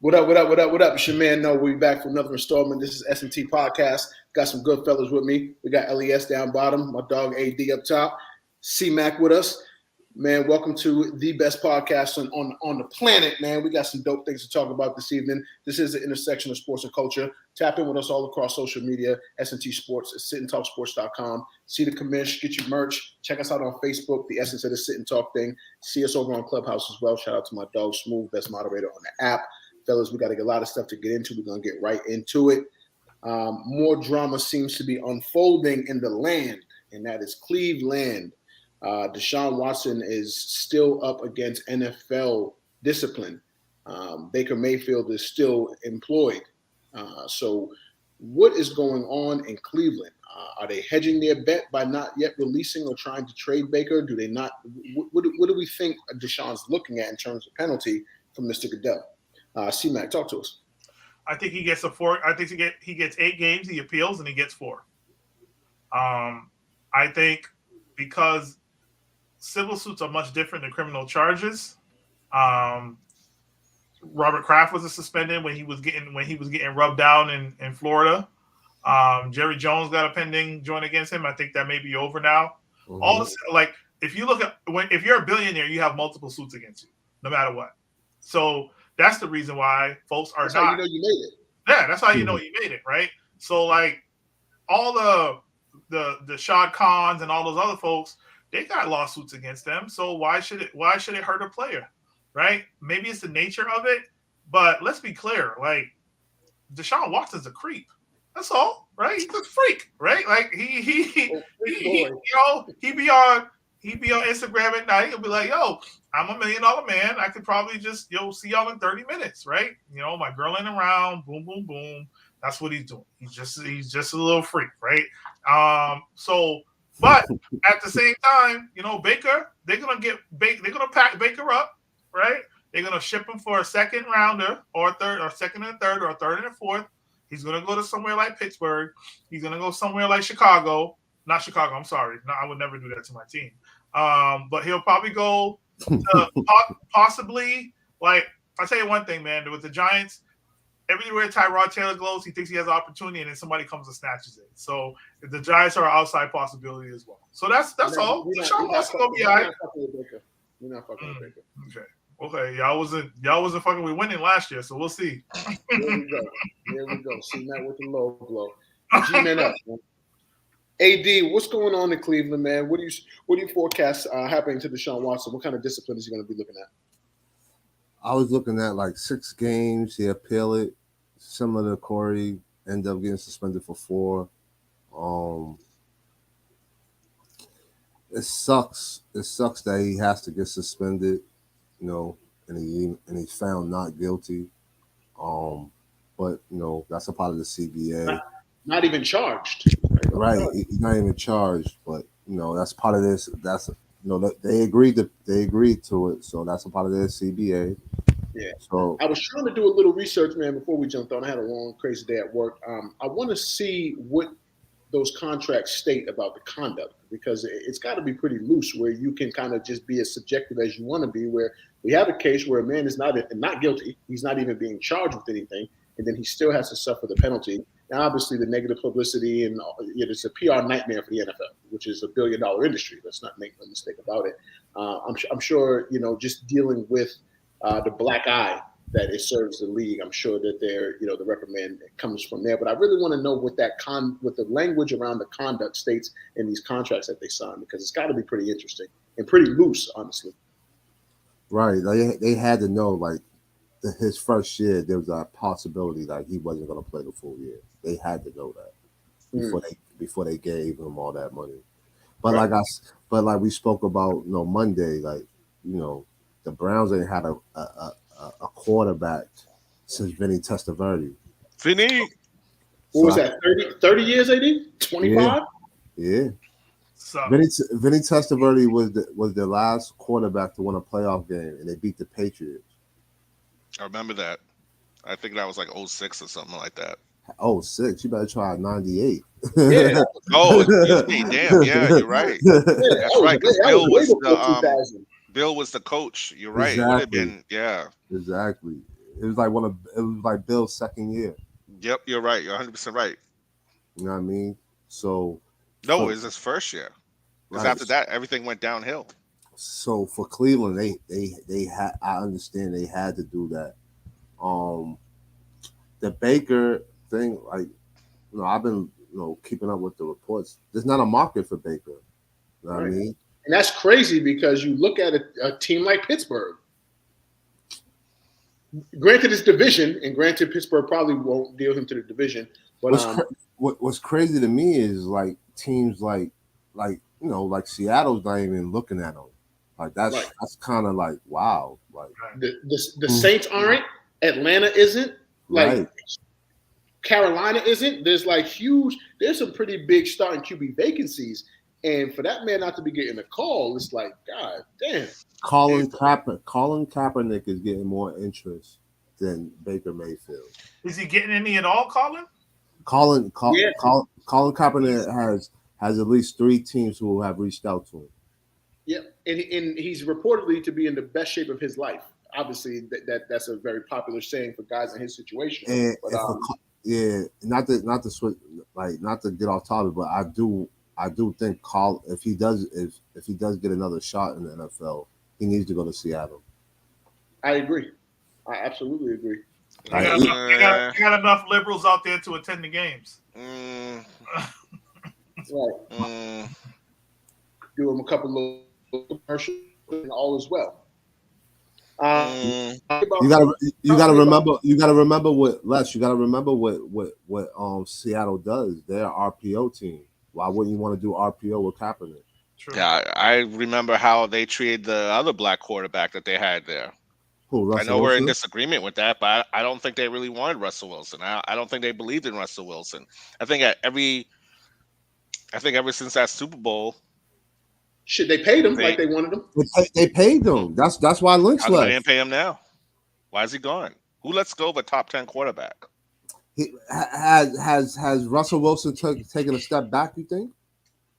What up, what up, what up, what up? It's your man, No. We'll be back for another installment. This is SNT Podcast. Got some good fellas with me. We got LES down bottom, my dog AD up top, C-Mac with us. Man, welcome to the best podcast on the planet, man. We got some dope things to talk about this evening. This is the intersection of sports and culture. Tap in with us all across social media, SNT Sports, at sitandtalksports.com. See the commish, get your merch. Check us out on Facebook, the Essence of the Sit and Talk thing. See us over on Clubhouse as well. Shout out to my dog Smooth, best moderator on the app. Fellas, we got a lot of stuff to get into. We're going to get right into it. More drama seems to be unfolding in the land, and that is Cleveland. Deshaun Watson is still up against NFL discipline. Baker Mayfield is still employed. So what is going on in Cleveland? Are they hedging their bet by not yet releasing or trying to trade Baker? Do they not? What do we think Deshaun's looking at in terms of penalty from Mr. Goodell? C-Mac, talk to us. I think he gets I think he gets 8 games. He appeals and he gets 4. I think because civil suits are much different than criminal charges. Robert Kraft was suspended when he was getting rubbed down in Florida. Jerry Jones got a pending joint against him. I think that may be over now. Mm-hmm. All this, like if you look at if you're a billionaire, you have multiple suits against you, no matter what. So that's the reason why folks are that's not. How you know you made it. Yeah, that's how you know you made it, right? So like all the Shad Khans and all those other folks, they got lawsuits against them. So why should it hurt a player, right? Maybe it's the nature of it, but let's be clear. Like Deshaun Watson's a creep. That's all, right? He's a freak, right? Like he be on Instagram at night. He'll be like, "Yo, I'm $1 million man. I could probably just see y'all in 30 minutes, right? My girl ain't around. Boom, boom, boom. That's what he's doing. He's just a little freak, right? But at the same time, Baker, they're gonna pack Baker up, right? They're gonna ship him for a second rounder or a third or second and third or a third and a fourth. He's gonna go to somewhere like Pittsburgh. He's gonna go somewhere like Chicago. Not Chicago. I'm sorry. No, I would never do that to my team. But he'll probably go to possibly, like, I'll tell you one thing, man. With the Giants, everywhere Tyrod Taylor goes, he thinks he has an opportunity, and then somebody comes and snatches it. So the Giants are an outside possibility as well. So that's all. Deshaun Watson gonna be all right. We're not fucking with Baker. Okay. Y'all wasn't fucking with winning last year, so we'll see. Here we go. See that with the low blow. G-Man up. AD, what's going on in Cleveland, man? What do you forecast happening to Deshaun Watson? What kind of discipline is he going to be looking at? I was looking at like 6 games. He appealed it, similar to Corey. Ended up getting suspended for 4. It sucks. It sucks that he has to get suspended, and he's found not guilty. But that's a part of the CBA. Not even charged. Right, he's not even charged, but that's part of this. That's they agreed to it, so that's a part of their CBA. Yeah. So I was trying to do a little research, man, before we jumped on. I had a long, crazy day at work. I want to see what those contracts state about the conduct, because it's got to be pretty loose, where you can kind of just be as subjective as you want to be. Where we have a case where a man is not guilty, he's not even being charged with anything, and then he still has to suffer the penalty. Now, obviously, the negative publicity and it's a PR nightmare for the NFL, which is a $1 billion industry. Let's not make no mistake about it. I'm sure, just dealing with the black eye that it serves the league, I'm sure that the reprimand comes from there. But I really want to know what what the language around the conduct states in these contracts that they sign, because it's got to be pretty interesting and pretty loose, honestly. Right. They had to know, like, his first year, there was a possibility that he wasn't going to play the full year. They had to know that before they gave him all that money. But right. like we spoke about, Monday, like, the Browns ain't had a quarterback since Vinny Testaverde. Vinny, what was that? 30 years, AD? 25? Yeah. Vinny Testaverde was the last quarterback to win a playoff game, and they beat the Patriots. I remember that. I think that was like 06 or something like that. 06? You better try 98. Yeah. Oh, excuse me. Damn. Yeah, you're right. That's right. Because Bill was the coach. You're right. Exactly. It would have been, yeah. Exactly. It was like Bill's second year. Yep, you're right. You're 100% right. You know what I mean? So No, for, it was his first year. Because right. after that, everything went downhill. So for Cleveland, they had. I understand they had to do that. The Baker thing, like I've been keeping up with the reports. There's not a market for Baker. You know what I mean? And that's crazy because you look at a team like Pittsburgh. Granted, it's division, and granted, Pittsburgh probably won't deal him to the division. But what's crazy to me is like teams like Seattle's not even looking at him. Like that's kind of like wow. Like the Saints aren't, Atlanta isn't, like Carolina isn't. There's some pretty big starting QB vacancies. And for that man not to be getting a call, it's like, God damn. Colin Kaepernick is getting more interest than Baker Mayfield. Is he getting any at all, Colin? Colin Kaepernick has at least 3 teams who have reached out to him. Yeah, and he's reportedly to be in the best shape of his life. Obviously, that's a very popular saying for guys in his situation. And not to switch, not to get off topic, but I do think if he does get another shot in the NFL, he needs to go to Seattle. I agree. I absolutely agree. You got enough liberals out there to attend the games. Right. Do him a couple of commercials and all as well. You gotta remember what Seattle does. They're an RPO team. Why wouldn't you want to do RPO with Kaepernick? True. Yeah, I remember how they treated the other black quarterback that they had there. Who, Russell I know we're in Wilson? disagreement with that, but I don't think they really wanted Russell Wilson. I don't think they believed in Russell Wilson. I think ever since that Super Bowl, shit, they paid him like they wanted him. They paid him. That's why Lynch how come left. they didn't pay him now? Why is he gone? Who lets go of a top 10 quarterback? Has Russell Wilson taken a step back, you think?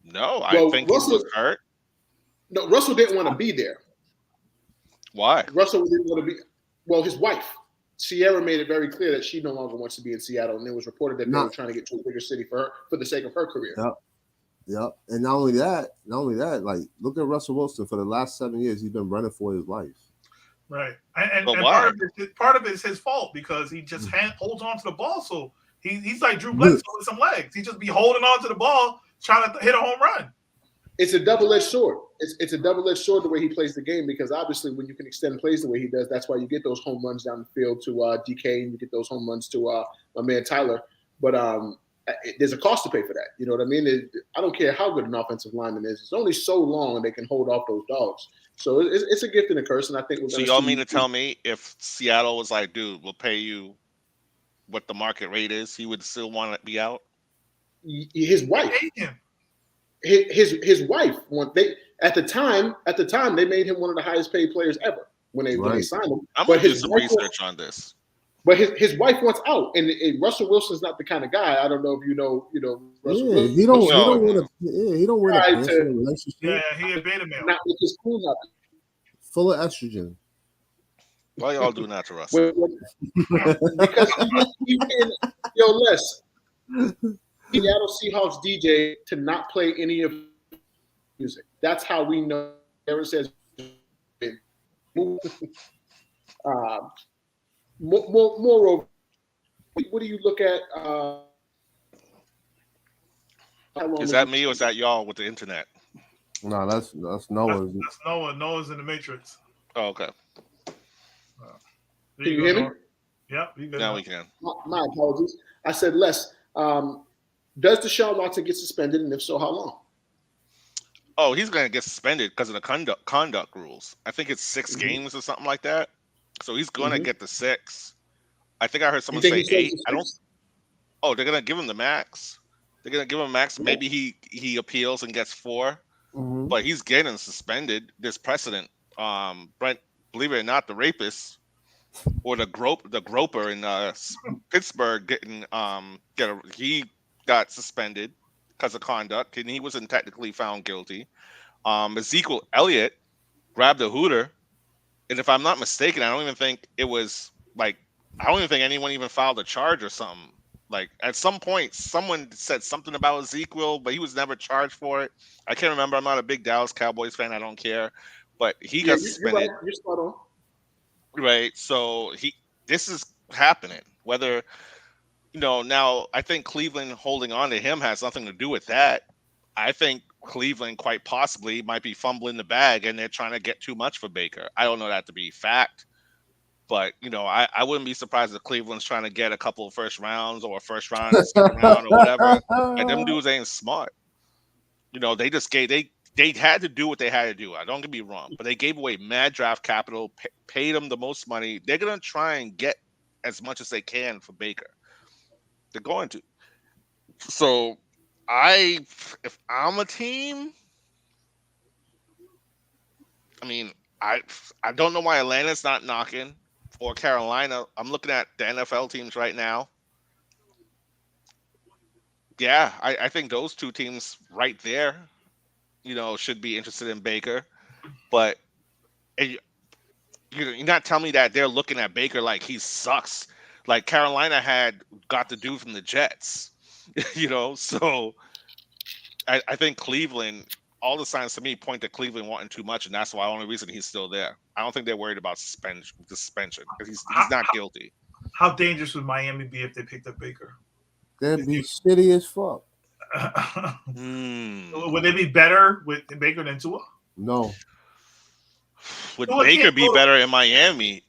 No, I think Russell was hurt. No, Russell didn't want to be there. Why? Russell didn't want to be. Well, his wife, Sierra, made it very clear that she no longer wants to be in Seattle, and it was reported that they were trying to get to a bigger city for the sake of her career. Yep. And not only that, like look at Russell Wilson. For the last 7 years, he's been running for his life. Right, and why? part of it is his fault because he just holds on to the ball. So he's like Drew Bledsoe with some legs. He just be holding on to the ball, trying to hit a home run. It's a double-edged sword. It's a double-edged sword the way he plays the game, because obviously when you can extend plays the way he does, that's why you get those home runs down the field to DK, and you get those home runs to my man Tyler. But there's a cost to pay for that. You know what I mean? I don't care how good an offensive lineman is. It's only so long they can hold off those dogs. So it's a gift and a curse, and I think we're going to. So y'all mean to tell me if Seattle was like, dude, we'll pay you what the market rate is, he would still want to be out? His wife. His wife. At the time they made him one of the highest paid players ever when they signed him. I'm gonna do some research on this. But his wife wants out, and Russell Wilson's not the kind of guy. I don't know if you know. Russell Wilson. He don't want to relationship. Yeah, he a beta male. Not with his cool up. Full of estrogen. Why y'all do that to Russell? Because Les, Seattle Seahawks DJ to not play any of music. That's how we know. Ever says. Moreover, what do you look at? Is that me or is that y'all with the internet? No, that's Noah. That's Noah. Noah's in the Matrix. Oh, okay. Can you hear me? Yeah, now we can. My apologies. I said Les. Does Deshaun Watson get suspended, and if so, how long? Oh, he's going to get suspended because of the conduct rules. I think it's 6 games or something like that. So he's going to get the 6. I think I heard someone say 8. I don't. Oh, they're going to give him the max. They're going to give him max. Maybe he appeals and gets 4, but he's getting suspended. There's precedent. Brent, believe it or not, the rapist or the groper in Pittsburgh he got suspended because of conduct, and he wasn't technically found guilty. Ezekiel Elliott grabbed a hooter. And if I'm not mistaken, I don't even think it was like I don't even think anyone even filed a charge or something. Like at some point, someone said something about Ezekiel, but he was never charged for it. I can't remember. I'm not a big Dallas Cowboys fan. I don't care. But he got suspended. You're right. You're spot on. Right. So this is happening. Whether now I think Cleveland holding on to him has nothing to do with that. I think Cleveland quite possibly might be fumbling the bag and they're trying to get too much for Baker. I don't know that to be fact. But I wouldn't be surprised if Cleveland's trying to get a couple of first rounds or a first round, second round, or whatever. And them dudes ain't smart. They just they had to do what they had to do. Don't get me wrong, but they gave away mad draft capital, paid them the most money. They're gonna try and get as much as they can for Baker. They're going to. So if I'm a team, I mean, I don't know why Atlanta's not knocking. Or Carolina. I'm looking at the NFL teams right now. Yeah, I think those two teams right there, should be interested in Baker. But you're not telling me that they're looking at Baker like he sucks. Like Carolina got the dude from the Jets, So I think Cleveland. All the signs to me point to Cleveland wanting too much, and that's why the only reason he's still there. I don't think they're worried about suspension because he's not guilty. How dangerous would Miami be if they picked up Baker? They'd be shitty as fuck. Would they be better with Baker than Tua? No. Would Baker be better in Miami?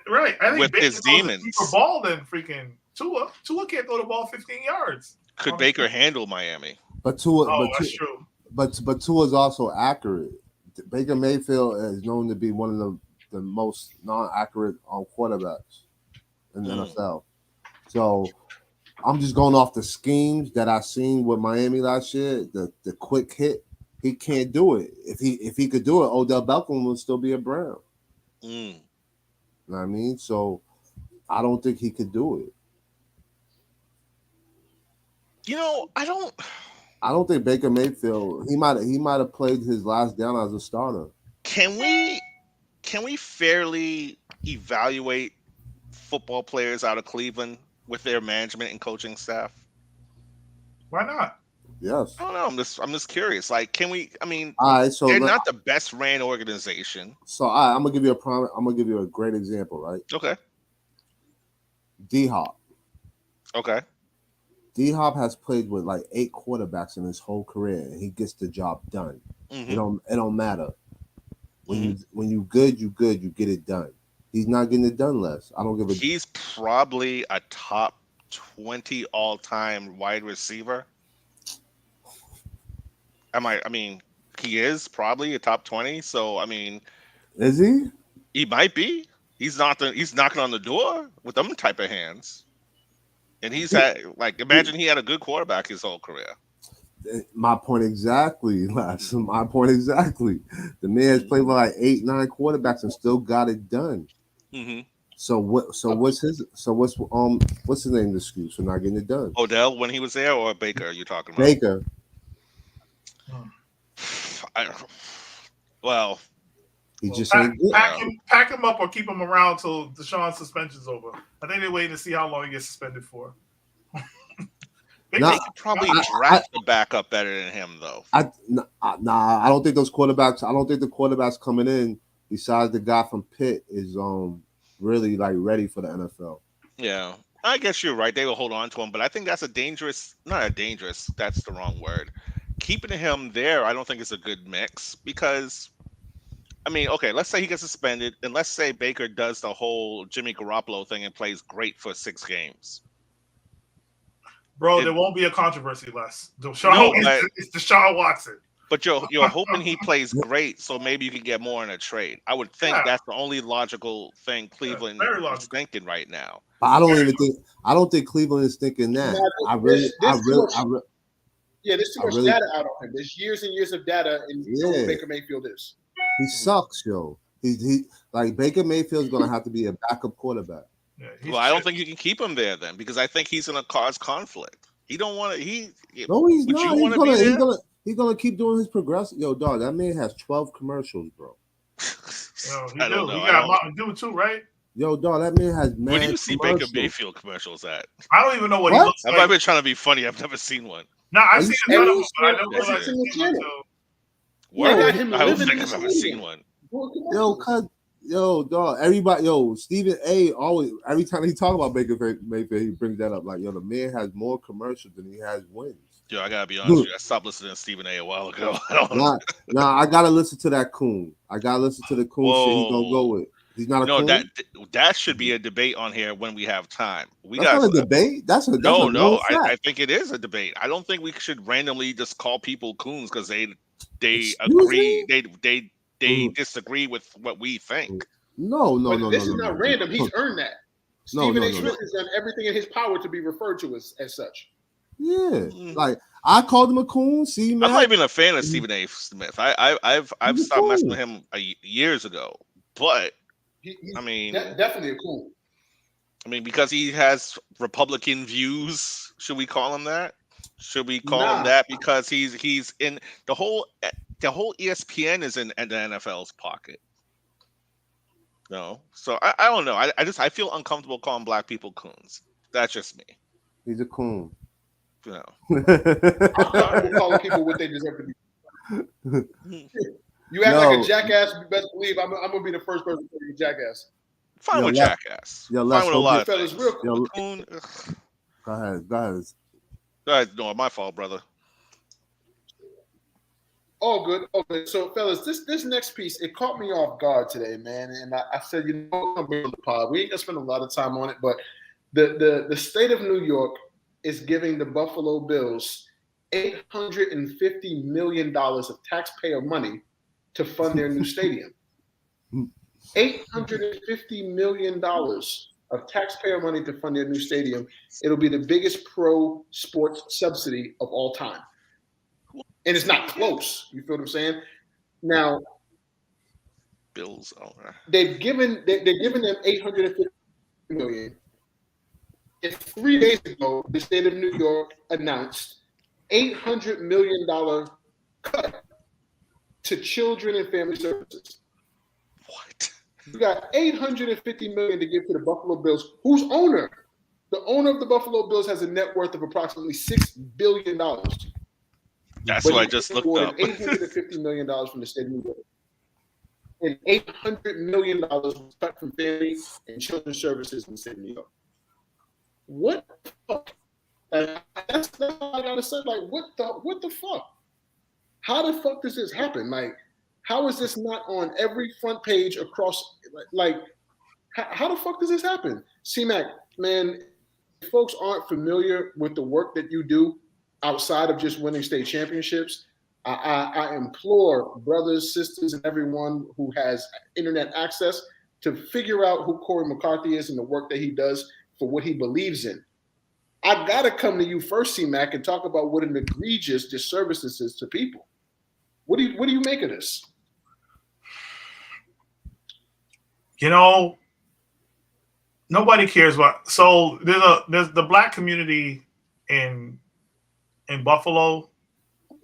Right. I think with Baker his demons. Deeper ball than freaking Tua. Tua can't throw the ball 15 yards. Could Baker handle Miami? But Tua. That's true. But Tua is also accurate. Baker Mayfield is known to be one of the most non-accurate quarterbacks in the NFL. So I'm just going off the schemes that I seen with Miami last year. The quick hit, he can't do it. If he could do it, Odell Beckham would still be a Brown. You know what I mean? So I don't think he could do it. I don't think Baker Mayfield. He might have played his last down as a starter. Can we fairly evaluate football players out of Cleveland with their management and coaching staff? Why not? Yes. I don't know. I'm just curious. Like, can we? I mean, all right, so they're not the best ran organization. So I'm gonna give you a great example, right? Okay. D-Hop. Okay. D-Hop has played with like 8 quarterbacks in his whole career, and he gets the job done. It don't matter. When you good, you get it done. He's not getting it done less. I don't give a. He's probably a top 20 all-time wide receiver. I mean, he is probably a top 20. So I mean, is he? He might be. He's knocking on the door with them type of hands. And he's had imagine he had a good quarterback his whole career. My point exactly, Les. My point exactly. The man has played with like 8, 9 quarterbacks and still got it done. So what's his name? Excuse for not getting it done? Odell when he was there, or Baker? You talking about Baker? He just pack him up or keep him around till Deshaun's suspension's over. I think they're waiting to see how long he gets suspended for. They could probably draft the backup better than him, though. I don't think those quarterbacks. I don't think the quarterbacks coming in, besides the guy from Pitt, is really ready for the NFL. Yeah, I guess you're right. They will hold on to him, but I think that's that's the wrong word. Keeping him there, I don't think it's a good mix because. I mean, okay, let's say he gets suspended, and let's say Baker does the whole Jimmy Garoppolo thing and plays great for 6 games. Bro, there won't be a controversy, Les. It's Deshaun Watson. But you're hoping he plays great, so maybe you can get more in a trade. I would think that's the only logical thing Cleveland is thinking right now. But I don't think Cleveland is thinking that. There's too much data out on him. There's years and years of data in who Baker Mayfield is. He sucks, yo. He Baker Mayfield's gonna have to be a backup quarterback. Yeah, I don't think you can keep him there then because I think he's gonna cause conflict. He don't want to. No, he's not. He's gonna keep doing his progressive. Yo, dog, that man has 12 commercials, bro. He got Mountain Dew too, right? Yo, dog, that man has mad Where do you see Baker commercials. Mayfield commercials at? I don't even know what he What? looks I like. might be trying to be funny. I've never seen one. No, I've Are seen you a ton of serious? them, but I don't That's know a like single him channel. until Yeah, I got Word? him I don't living think in I've the ever stadium. seen one. Yo, cuz, yo, dog, everybody, yo, Stephen A. always, every time he talk about Baker Mayfield, he brings that up. Like, yo, the man has more commercials than he has wins. Yo, I gotta be honest with you. I stopped listening to Stephen A. while ago. I don't. Nah, I gotta listen to that coon. I gotta listen to the coon shit he gonna go Whoa. with. He's not a No, coon. that should be a debate on here when we have time. That's not a debate. That's a No. known I fact. think it is a debate. I don't think we should randomly just call people coons because they Excuse agree me? they disagree with what we think. No. This is not random. He's earned that. Stephen A. Smith has done everything in his power to be referred to as such. Yeah, like I called him a coon. See, I'm not even a fan of Stephen A. Smith. I've stopped messing with him years ago. But I mean, definitely a coon. I mean, because he has Republican views. Should we call him that? Should we call him that because he's in the whole ESPN is in the NFL's pocket? No, so I don't know. I feel uncomfortable calling black people coons. That's just me. He's a coon. No. I'm comfortable calling people what they deserve to be. You act like a jackass. You best believe I'm gonna be the first person to call you a jackass. Fine with jackass. Fine with a lot of fellas. things. Real cool. Coon. Go ahead. No, my fault, brother. All good. So, fellas, this next piece, it caught me off guard today, man. And I said, you know, I'm bring on the pod. We ain't gonna spend a lot of time on it, but the state of New York is giving the Buffalo Bills $850 million of taxpayer money to fund their new stadium. $850 million of taxpayer money to fund their new stadium. It'll be the biggest pro sports subsidy of all time. And it's not close. You feel what I'm saying? Now, Bills owner. They're giving them $850 million. And 3 days ago, the state of New York announced $800 million cut to children and family services. What? You got $850 million to give to the Buffalo Bills, whose owner, the owner of the Buffalo Bills, has a net worth of approximately $6 billion. That's what I just looked up. $850 million from the state of New York. And $800 million was cut from family and children's services in the state of New York. What the fuck? That's all I gotta say. Like, what the fuck? How the fuck does this happen? Like, how is this not on every front page across? Like, how the fuck does this happen? C-Mac, man, if folks aren't familiar with the work that you do outside of just winning state championships, I implore brothers, sisters, and everyone who has internet access to figure out who Corey McCarthy is and the work that he does for what he believes in. I gotta come to you first, C-Mac, and talk about what an egregious disservice this is to people. What do you make of this? You know, nobody cares what. So there's the black community in Buffalo.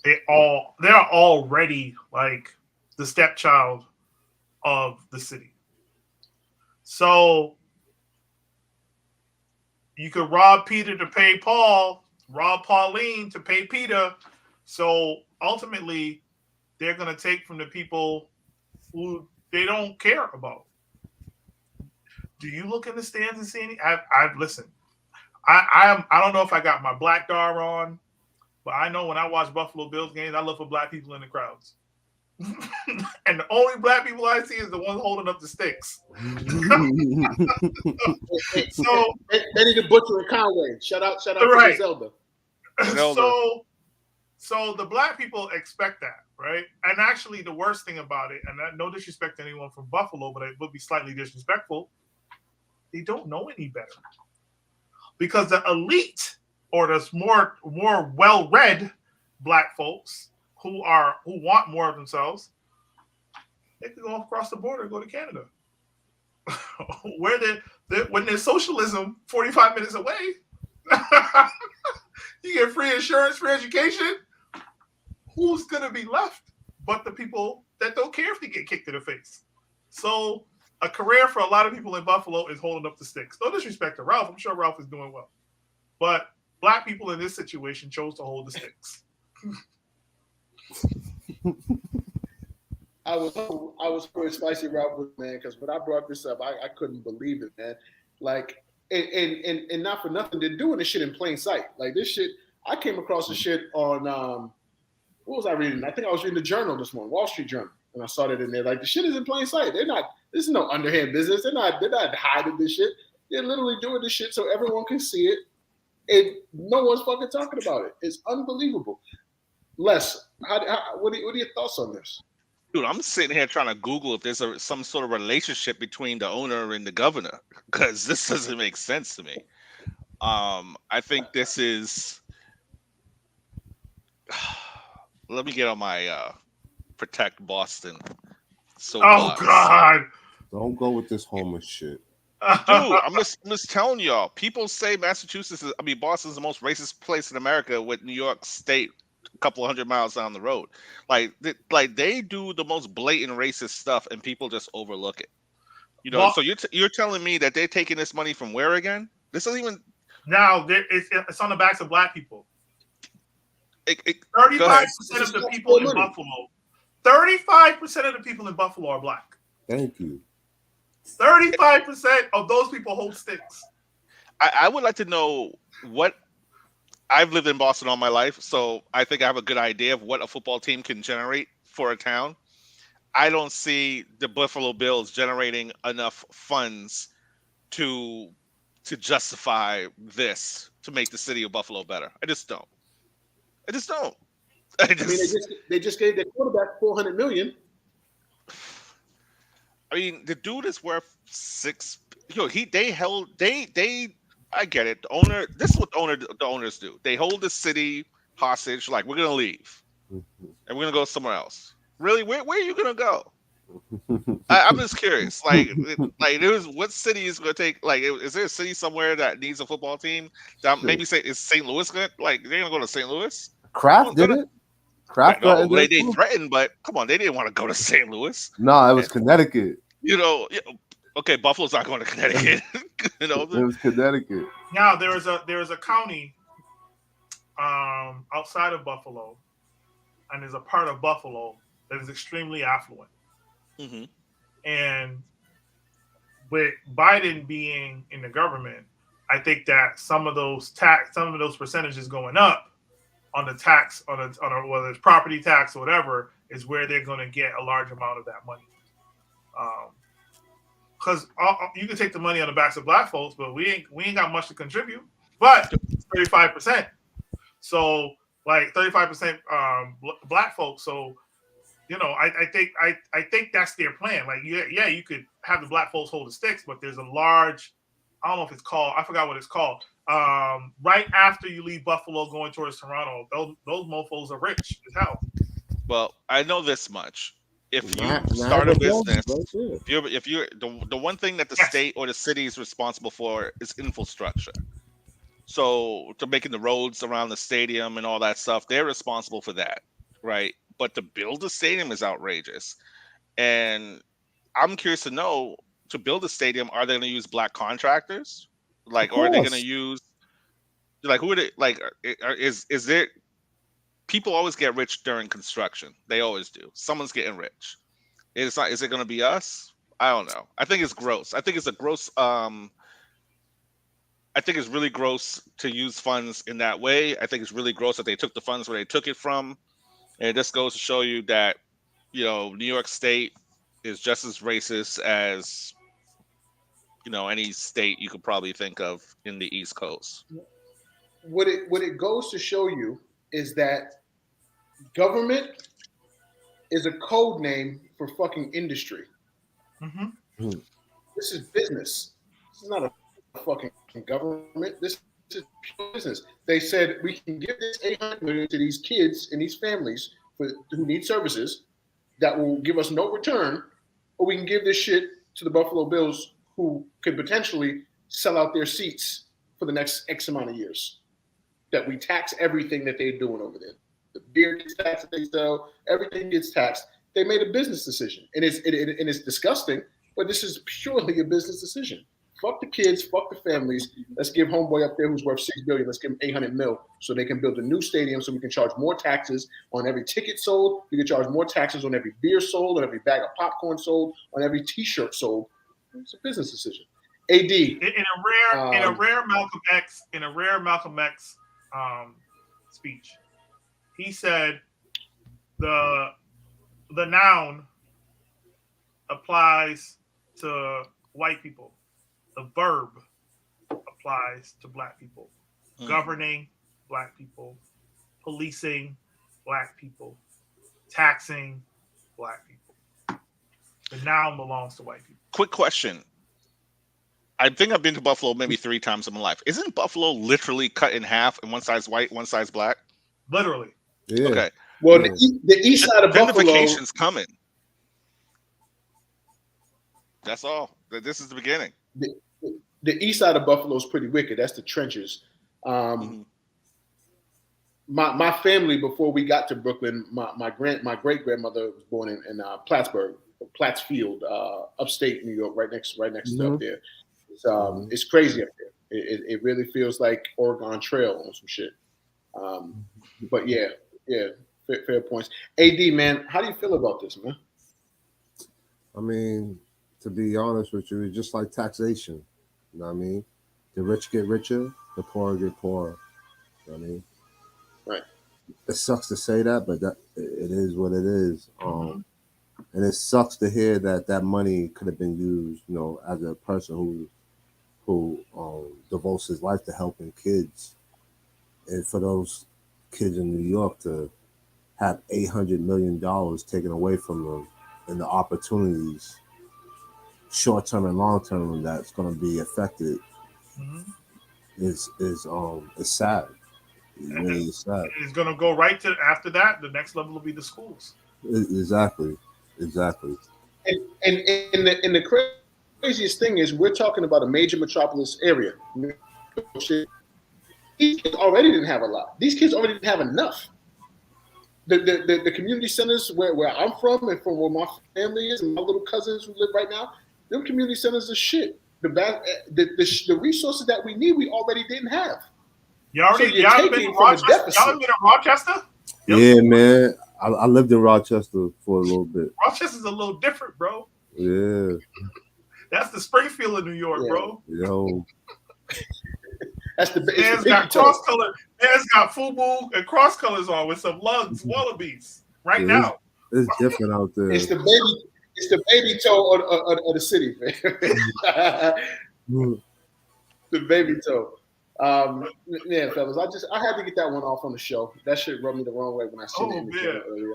They're already like the stepchild of the city. So you could rob Peter to pay Paul, rob Pauline to pay Peter. So ultimately, they're going to take from the people who they don't care about. Do you look in the stands and see any? I've listened. I don't know if I got my black dar on, but I know when I watch Buffalo Bills games, I look for black people in the crowds. And the only black people I see is the ones holding up the sticks. So they need to butcher in Conway. Shout out right. to Zelda. So the black people expect that, right? And actually, the worst thing about it, and no disrespect to anyone from Buffalo, but it would be slightly disrespectful. They don't know any better, because the elite or the more well-read black folks who want more of themselves, they can go across the border and go to Canada, where when there's socialism 45 minutes away, you get free insurance, free education. Who's gonna be left but the people that don't care if they get kicked in the face? So a career for a lot of people in Buffalo is holding up the sticks. No disrespect to Ralph. I'm sure Ralph is doing well. But black people in this situation chose to hold the sticks. I was pretty spicy, Ralph, man, because when I brought this up, I couldn't believe it, man. Like, and not for nothing, they're doing this shit in plain sight. Like this shit, I came across this shit on what was I reading? I think I was reading the Journal this morning, Wall Street Journal, and I saw that in there. Like the shit is in plain sight. They're not. This is no underhand business. They're not hiding this shit. They're literally doing this shit so everyone can see it, and no one's fucking talking about it. It's unbelievable. Les, what are your thoughts on this? Dude, I'm sitting here trying to Google if there's some sort of relationship between the owner and the governor, because this doesn't make sense to me. I think this is. Let me get on my Protect Boston. Oh God! Don't go with this homeless shit. Dude, I'm just telling y'all. People say Boston's the most racist place in America, with New York State a couple of 100 miles down the road. Like they do the most blatant racist stuff, and people just overlook it. You know, well, so you're telling me that they're taking this money from where again? This isn't even. Now it's on the backs of black people. 35% of the people in Buffalo. 35% of the people in Buffalo are black. Thank you. 35% of those people hold sticks. I would like to know what. I've lived in Boston all my life, so I think I have a good idea of what a football team can generate for a town. I don't see the Buffalo Bills generating enough funds to justify this, to make the city of Buffalo better. I just don't. I mean, they just gave their quarterback $400 million. I mean, the dude is worth $6. I get it. The owner. This is what the owners do. They hold the city hostage. Like, we're gonna leave, and we're gonna go somewhere else. Really, where are you gonna go? I'm just curious. Like, what city is gonna take? Like, is there a city somewhere that needs a football team? That maybe is St. Louis good? Like, they're gonna go to St. Louis? Kraft did it. Kraft they threatened, but come on, they didn't want to go to St. Louis. No, it was Connecticut. You know, okay, Buffalo's not going to Connecticut. You know, it was Connecticut. Now there is a county outside of Buffalo, and there's a part of Buffalo that is extremely affluent. Mm-hmm. And with Biden being in the government, I think that some of those percentages going up on the tax, on whether it's property tax or whatever, is where they're going to get a large amount of that money. Because you can take the money on the backs of black folks, but we ain't got much to contribute. But 35%, so like 35% black folks. So you know, I think that's their plan. Like, yeah, you could have the black folks hold the sticks, but there's a large, I don't know if it's called, I forgot what it's called. Right after you leave Buffalo going towards Toronto, those mofos are rich as hell. Well, I know this much. If you start a business, if you're the one thing that the state or the city is responsible for is infrastructure. So to making the roads around the stadium and all that stuff, they're responsible for that, right? But to build a stadium is outrageous. And I'm curious to know, to build a stadium, are they going to use black contractors? Like, or are they going to use, like, who are they, like, is there, people always get rich during construction. They always do. Someone's getting rich. Is it going to be us? I don't know. I think it's gross. I think it's a gross, I think it's really gross to use funds in that way. I think it's really gross that they took the funds where they took it from. And it just goes to show you that, you know, New York State is just as racist as, you know, any state you could probably think of in the East Coast. What it goes to show you is that government is a code name for fucking industry. Mm-hmm. This is business. This is not a fucking government. This is pure business. They said we can give this $800 million to these kids and these families who need services that will give us no return, or we can give this shit to the Buffalo Bills, who could potentially sell out their seats for the next X amount of years. That we tax everything that they're doing over there. The beer gets taxed that they sell, everything gets taxed. They made a business decision, and it's disgusting, but this is purely a business decision. Fuck the kids, fuck the families. Let's give homeboy up there who's worth $6 billion. Let's give him 800 mil so they can build a new stadium, so we can charge more taxes on every ticket sold. We can charge more taxes on every beer sold, on every bag of popcorn sold, on every T-shirt sold. It's a business decision. AD in a rare Malcolm X speech, he said the noun applies to white people. The verb applies to black people. Governing black people, policing black people, taxing black people. The noun belongs to white people. Quick question. I think I've been to Buffalo maybe 3 times in my life. Isn't Buffalo literally cut in half and one side's white, one side's black? Literally. Yeah. Okay. Well, the east side of Buffalo. Gentrification's coming. That's all. This is the beginning. The east side of Buffalo is pretty wicked. That's the trenches. My family, before we got to Brooklyn, my great grandmother was born in Plattsburgh, Plattsfield, upstate New York, right next to up there. It's crazy up there. It really feels like Oregon Trail on some shit. But yeah, fair points. AD, man, how do you feel about this, man? I mean, to be honest with you, it's just like taxation. You know what I mean? The rich get richer, the poor get poorer. You know what I mean? Right. It sucks to say that, but it is what it is. And it sucks to hear that money could have been used, you know, as a person who devotes his life to helping kids. And for those kids in New York to have $800 million taken away from them and the opportunities, short-term and long-term, that's going to be affected is sad. It really is sad. It's going to go right to after that. The next level will be the schools. Exactly. And the craziest thing is we're talking about a major metropolis area. These kids already didn't have a lot. These kids already didn't have enough. The community centers where I'm from and from where my family is and my little cousins who live right now, them community centers are shit. The resources that we need, we already didn't have. Y'all been in Rochester? Yep. Yeah, man. I lived in Rochester for a little bit. Rochester's a little different, bro. Yeah. That's the Springfield of New York, bro. Yo. That's the man's got cross color. Man's got FUBU and cross colors on with some lugs, wallabies now. It's different out there. It's the baby toe of the city, man. The baby toe. Yeah, fellas, I had to get that one off on the show. That shit rubbed me the wrong way when I seen it in the show earlier.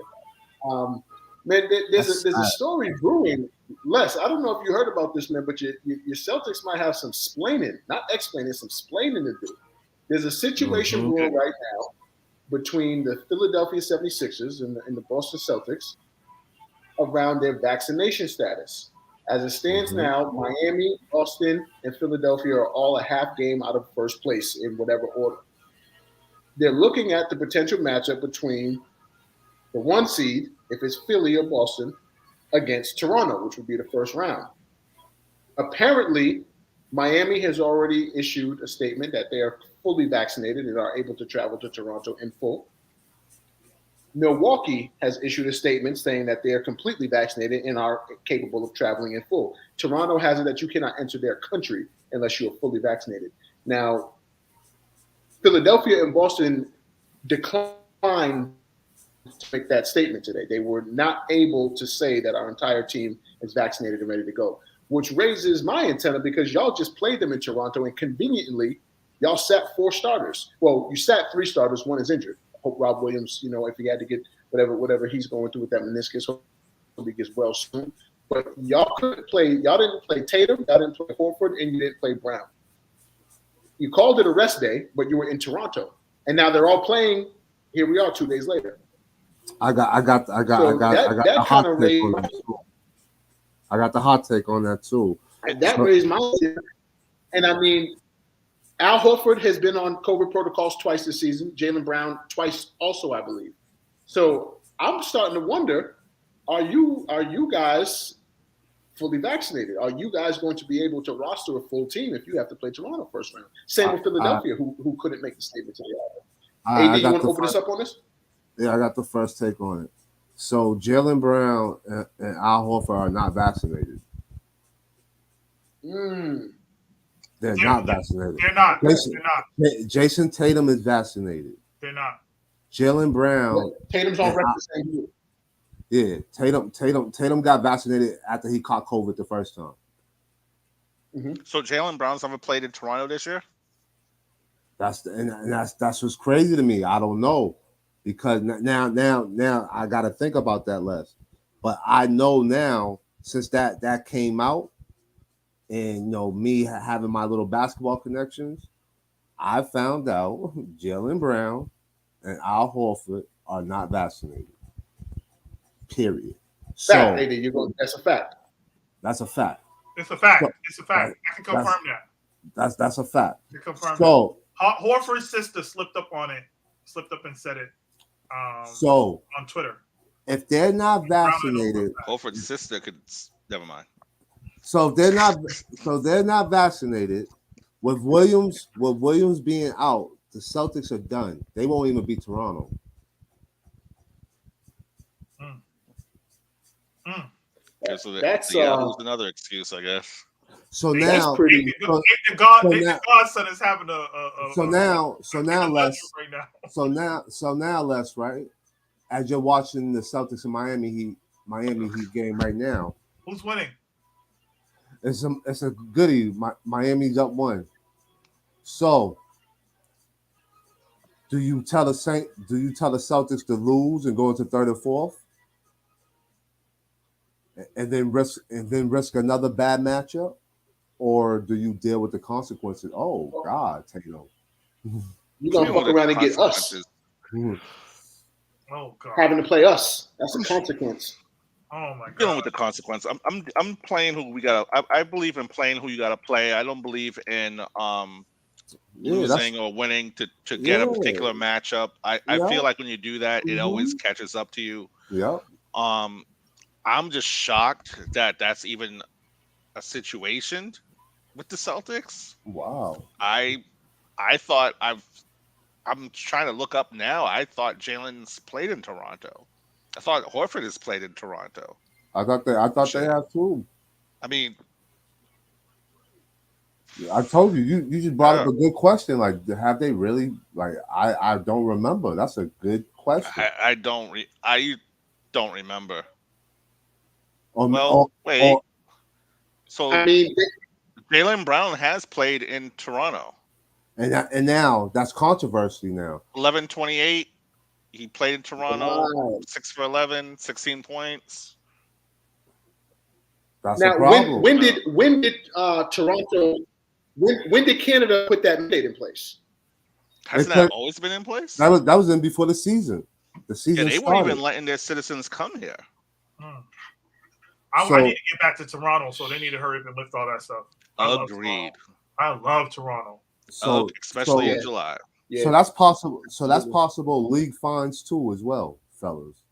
Man, there's a story brewing. Les, I don't know if you heard about this, man, but your Celtics might have some splaining, not explaining, some splaining to do. There's a situation brewing right now between the Philadelphia 76ers and the Boston Celtics around their vaccination status. As it stands now, Miami, Boston, and Philadelphia are all a half game out of first place in whatever order. They're looking at the potential matchup between the 1 seed, if it's Philly or Boston, against Toronto, which would be the first round. Apparently, Miami has already issued a statement that they are fully vaccinated and are able to travel to Toronto in full. Milwaukee has issued a statement saying that they are completely vaccinated and are capable of traveling in full. Toronto has it that you cannot enter their country unless you are fully vaccinated. Now, Philadelphia and Boston declined to make that statement today. They were not able to say that our entire team is vaccinated and ready to go, which raises my antenna because y'all just played them in Toronto and conveniently y'all sat 4 starters. Well, you sat 3 starters, 1 is injured. I hope Rob Williams, if he had to get whatever he's going through with that meniscus, hope he gets well soon. But y'all couldn't play. Y'all didn't play Tatum. Y'all didn't play Horford, and you didn't play Brown. You called it a rest day, but you were in Toronto, and now they're all playing. Here we are, 2 days later. I got the hot take on that too. That raised my hand. And I mean, Al Horford has been on COVID protocols twice this season. Jaylen Brown twice also, I believe. So I'm starting to wonder, are you guys fully vaccinated. Are you guys going to be able to roster a full team if you have to play Toronto first round? Same with Philadelphia, who couldn't make the statement today. AD, you want to open us up on this? Yeah, I got the first take on it. So Jaylen Brown and Al Horford are not vaccinated. They're not vaccinated. They're not. Jason Tatum is vaccinated. They're not. Jaylen Brown. Tatum's on record saying you. Yeah, Tatum got vaccinated after he caught COVID the first time. So Jaylen Brown's never played in Toronto this year? That's what's crazy to me. I don't know, because now I got to think about that less. But I know now, since that came out, and me having my little basketball connections, I found out Jaylen Brown and Al Horford are not vaccinated. Period. Fact, AD, that's a fact. That's a fact. It's a fact. It's a fact. I can confirm that. That's a fact. I can confirm so that. Horford's sister slipped up and said it. So on Twitter, if they're not vaccinated, Horford's sister could. Never mind. So they're not vaccinated. With Williams being out, the Celtics are done. They won't even beat Toronto. Yeah, so that's another excuse, I guess. So now, the godson is having Les, right? As you're watching the Celtics and Miami Heat game right now, who's winning? It's a goodie. Miami's up 1. So, do you tell the Celtics to lose and go into 3rd or 4th, and then risk another bad matchup, or do you deal with the consequences? Oh God, Tatum, you're gonna fuck around and get us. Oh God, having to play us. That's a consequence. Oh my God. Dealing with the consequence. I'm playing who we gotta. I believe in playing who you gotta play. I don't believe in losing or winning to get a particular matchup. I feel like when you do that, it always catches up to you. Yeah. I'm just shocked that that's even a situation with the Celtics. Wow. I thought I'm trying to look up now. I thought Jalen's played in Toronto. I thought Horford has played in Toronto. I thought they have too. I mean, I told you. You just brought up a good question. Like, have they really? Like, I don't remember. That's a good question. I don't remember. Wait. So Jaylen Brown has played in Toronto, and now that's controversy. Now 11-28. He played in Toronto, 6 for 11, 16 points. That's a problem. When did Toronto? When did Canada put that mandate in place? Hasn't that always been in place? That was in before the season. The season they started. weren't even letting their citizens come here. I need to get back to Toronto, so they need to hurry up and lift all that stuff. Agreed. I love Toronto. Especially in July. Yeah. So that's possible. So that's possible. League fines too, as well, fellas.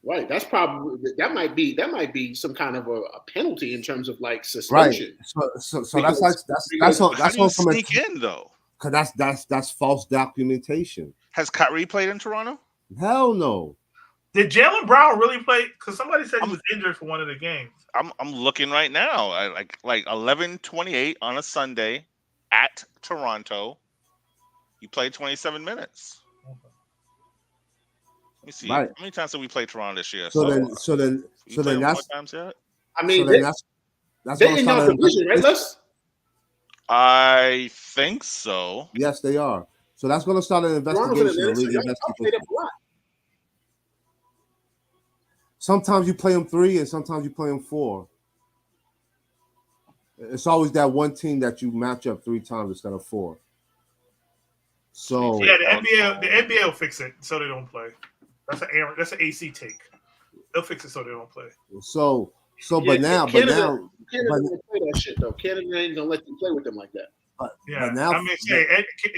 Right. That's probably that might be some kind of a penalty in terms of like suspension. Right. So that's all sneak in though. Because that's false documentation. Has Kyrie played in Toronto? Hell no. Did Jaylen Brown really play? Because somebody said he was injured for one of the games. I'm looking right now. I like 11-28 on a Sunday at Toronto. He played 27 minutes. Let me see. Right. How many times did we play Toronto this year? So then that's. Times yet? I mean, that's they're in your division, right, Les? I think so. Yes, they are. So that's going to start an investigation. Sometimes you play them 3, and sometimes you play them 4. It's always that one team that you match up 3 times instead of 4. So yeah, the NBA will fix it so they don't play. That's an AC take. They'll fix it so they don't play. Canada play that shit though. Canada ain't gonna let you play with them like that. But now,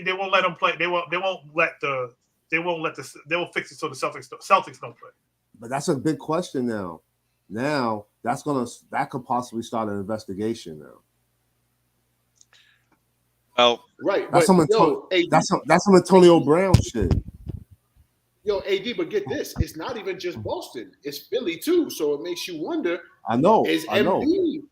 they won't let them play. They will fix it so the Celtics don't play. But that's a big question now. Now that could possibly start an investigation now. Well, Right. That's But some Antonio Brown shit. Yo, AD, but get this. It's not even just Boston. It's Philly too. So it makes you wonder, I know. is Embiid, you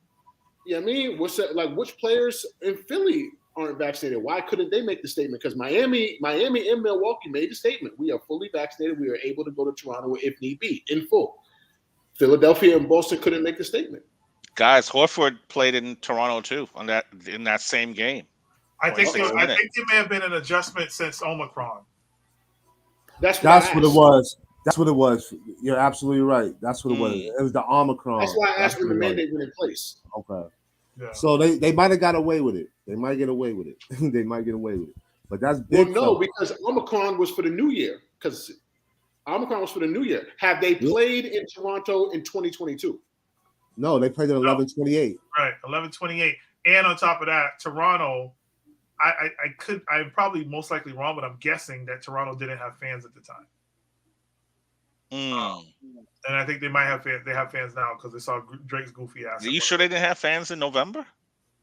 know what I mean? What's that, like which players in Philly aren't vaccinated? Why couldn't they make the statement? Because Miami and Milwaukee made the statement. We are fully vaccinated. We are able to go to Toronto if need be, in full. Philadelphia and Boston couldn't make the statement. Guys, Horford played in Toronto too in that same game. I think there may have been an adjustment since Omicron. That's what it was. That's what it was. You're absolutely right. That's what it was. It was the Omicron. That's why I asked when the mandate went in place. Okay. Yeah. So they might have got away with it. They might get away with it. They might get away with it. But that's big. Well, no, because Omicron was for the new year. Have they played in Toronto in 2022? No, they played in 11/28. Right, 11/28. And on top of that, Toronto, I'm probably most likely wrong, but I'm guessing that Toronto didn't have fans at the time. And I think they might have fans. They have fans now because they saw Drake's goofy ass. Are you sure they didn't have fans in November?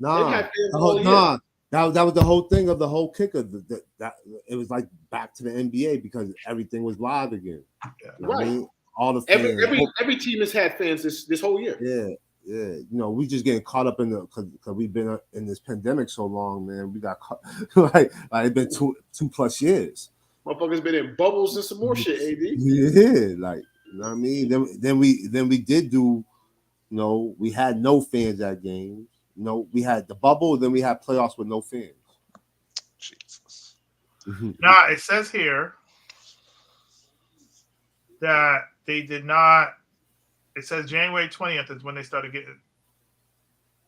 Nah. That was the whole thing of the whole kicker. That it was like back to the NBA because everything was live again. Yeah. You know what I mean? All the fans. Every team has had fans this whole year. Yeah. You know, we just getting caught up in because we've been in this pandemic so long, man. We got caught, like it's been 2+ years. Motherfuckers been in bubbles and some more shit, AD. Yeah, like you know what I mean. Then we did do, you know, we had no fans at games. You know, we had the bubble, then we had playoffs with no fans. Jesus. Now it says here that they did not. It says January 20th is when they started getting.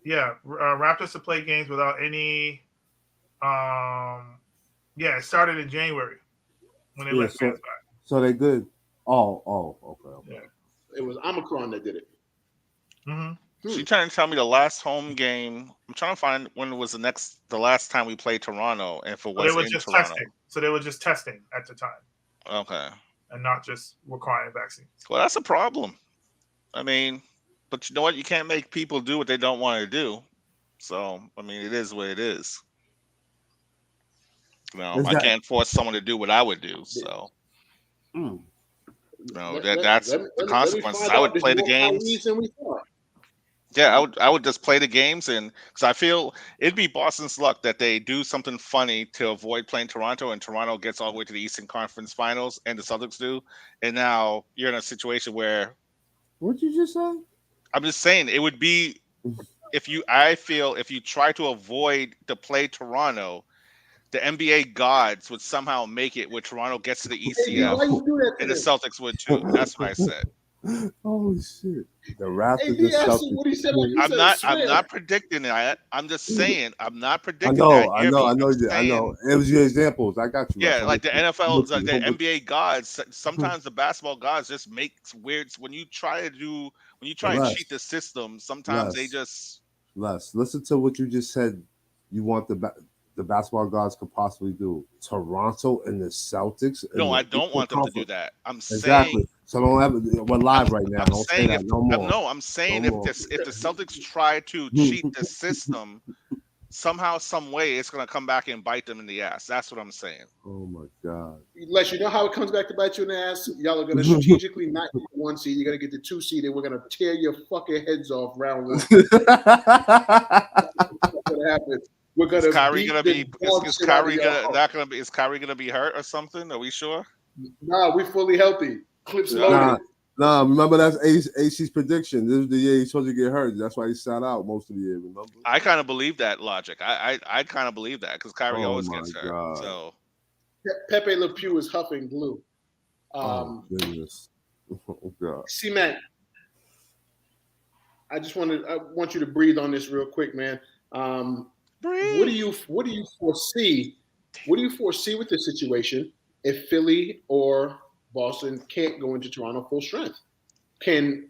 Yeah, Raptors to play games without any. It started in January when they let fans back. So they good. Oh, okay. Yeah. It was Omicron that did it. Mm-hmm. So you're trying to tell me the last home game? I'm trying to find when was the last time we played Toronto, and if it was in Toronto. Testing. So they were just testing at the time. Okay. And not just requiring vaccines. Well, that's a problem. I mean, but you know what? You can't make people do what they don't want to do. So, I mean, it is what it is. You know, I can't force someone to do what I would do. So, that's the consequences. I would play the games. Yeah, I would just play the games, and because I feel it'd be Boston's luck that they do something funny to avoid playing Toronto, and Toronto gets all the way to the Eastern Conference Finals, and the Celtics do, and now you're in a situation where. What'd you just say? I'm just saying it would be if you try to avoid to play Toronto, the NBA gods would somehow make it where Toronto gets to the ECF, and the Celtics would too. That's what I said. Oh shit! The Raptors, the Celtics. I'm not predicting that. I'm just saying. I'm not predicting. I know. It was your examples. I got you. Yeah, like the NFL, like the NBA gods. Sometimes the basketball gods just make weird. When you try and cheat the system, sometimes they just. Listen to what you just said. You want the basketball gods could possibly do Toronto and the Celtics. No, I don't want them to do that. I'm saying. So we're live right now. Don't say that no more. No, I'm saying if the Celtics try to cheat the system, somehow, some way, it's going to come back and bite them in the ass. That's what I'm saying. Oh my God! Les, you know how it comes back to bite you in the ass? Y'all are going to strategically not get the 1 seed. You're going to get the 2 seed, and we're going to tear your fucking heads off round 1. That's what happens. We're going to. Is Kyrie going to be hurt or something? Are we sure? Nah, we're fully healthy. Clips loaded. Nah, remember that's AC's prediction. This is the year he's supposed to get hurt. That's why he sat out most of the year. Remember? I kind of believe that logic. I kind of believe that because Kyrie always gets hurt. God. So Pepe Le Pew is huffing glue. Goodness. Oh God. C-Mac, I want you to breathe on this real quick, man. Breathe. What do you foresee? What do you foresee with this situation if Philly or Boston can't go into Toronto full strength? Can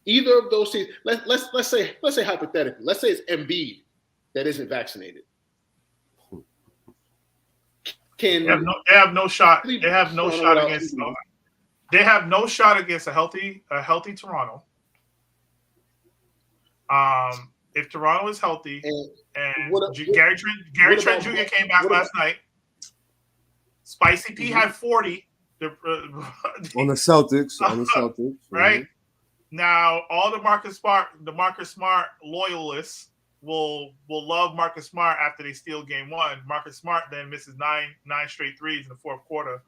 either of those teams? Let's say hypothetically, let's say it's Embiid that isn't vaccinated. They have no shot. They have no shot against. They have no shot against a healthy Toronto. If Toronto is healthy and Gary Trent Jr. came back last night, Spicy P had 40 on the Celtics. Right now, all the Marcus Smart loyalists will love Marcus Smart after they steal game one. Marcus Smart then misses nine straight threes in the fourth quarter.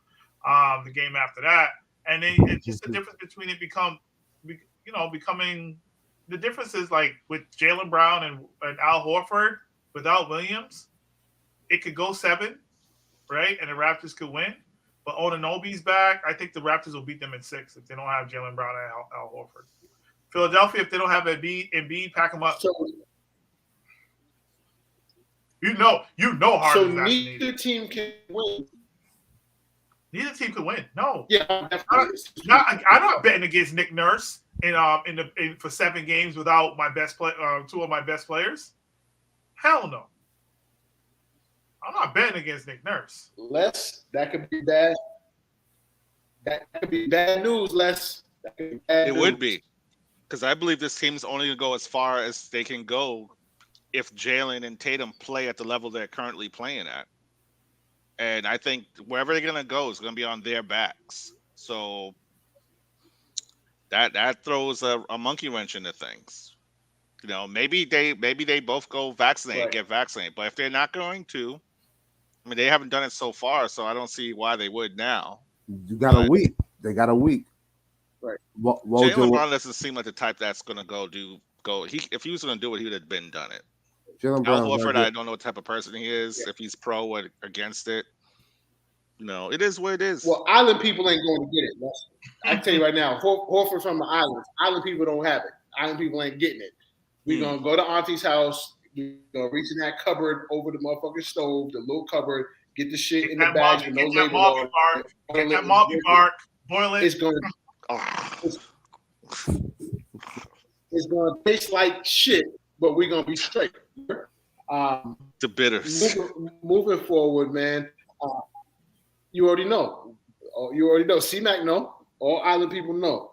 The game after that, and then it's just the difference between it becoming. The difference is like with Jaylen Brown and Al Horford without Williams, it could go 7, right? And the Raptors could win. But Anunoby's back. I think the Raptors will beat them in 6 if they don't have Jaylen Brown and Al Horford. Philadelphia, if they don't have Embiid, pack them up. You know Harden's so vaccinated. Neither team can win. Neither team can win. No. Yeah, I'm not betting against Nick Nurse for 7 games without my best 2 of my best players. Hell no. I'm not betting against Nick Nurse. That could be bad. That could be bad news, Les. It would be, because I believe this team's only going to go as far as they can go if Jalen and Tatum play at the level they're currently playing at. And I think wherever they're going to go is going to be on their backs. So that throws a monkey wrench into things. Maybe they both go vaccinate and get vaccinated. But if they're not going to, I mean, they haven't done it so far, so I don't see why they would now. You got a week. They got a week. Right. Jaylen Brown doesn't seem like the type that's going to go. If he was going to do it, he would have been done it. Al Horford, I don't know what type of person he is. Yeah. If he's pro or against it, it is what it is. Well, island people ain't going to get it. I tell you right now, Horford from the islands. Island people don't have it. Island people ain't getting it. We're gonna go to Auntie's house. We're gonna reach in that cupboard over the motherfucking stove, the little cupboard, get the shit in the bags with no label on. Get that Malby bark, boil it. It's gonna taste like shit, but we're gonna be straight. The bitters. Moving forward, man. You already know. C-Mac know. All island people know.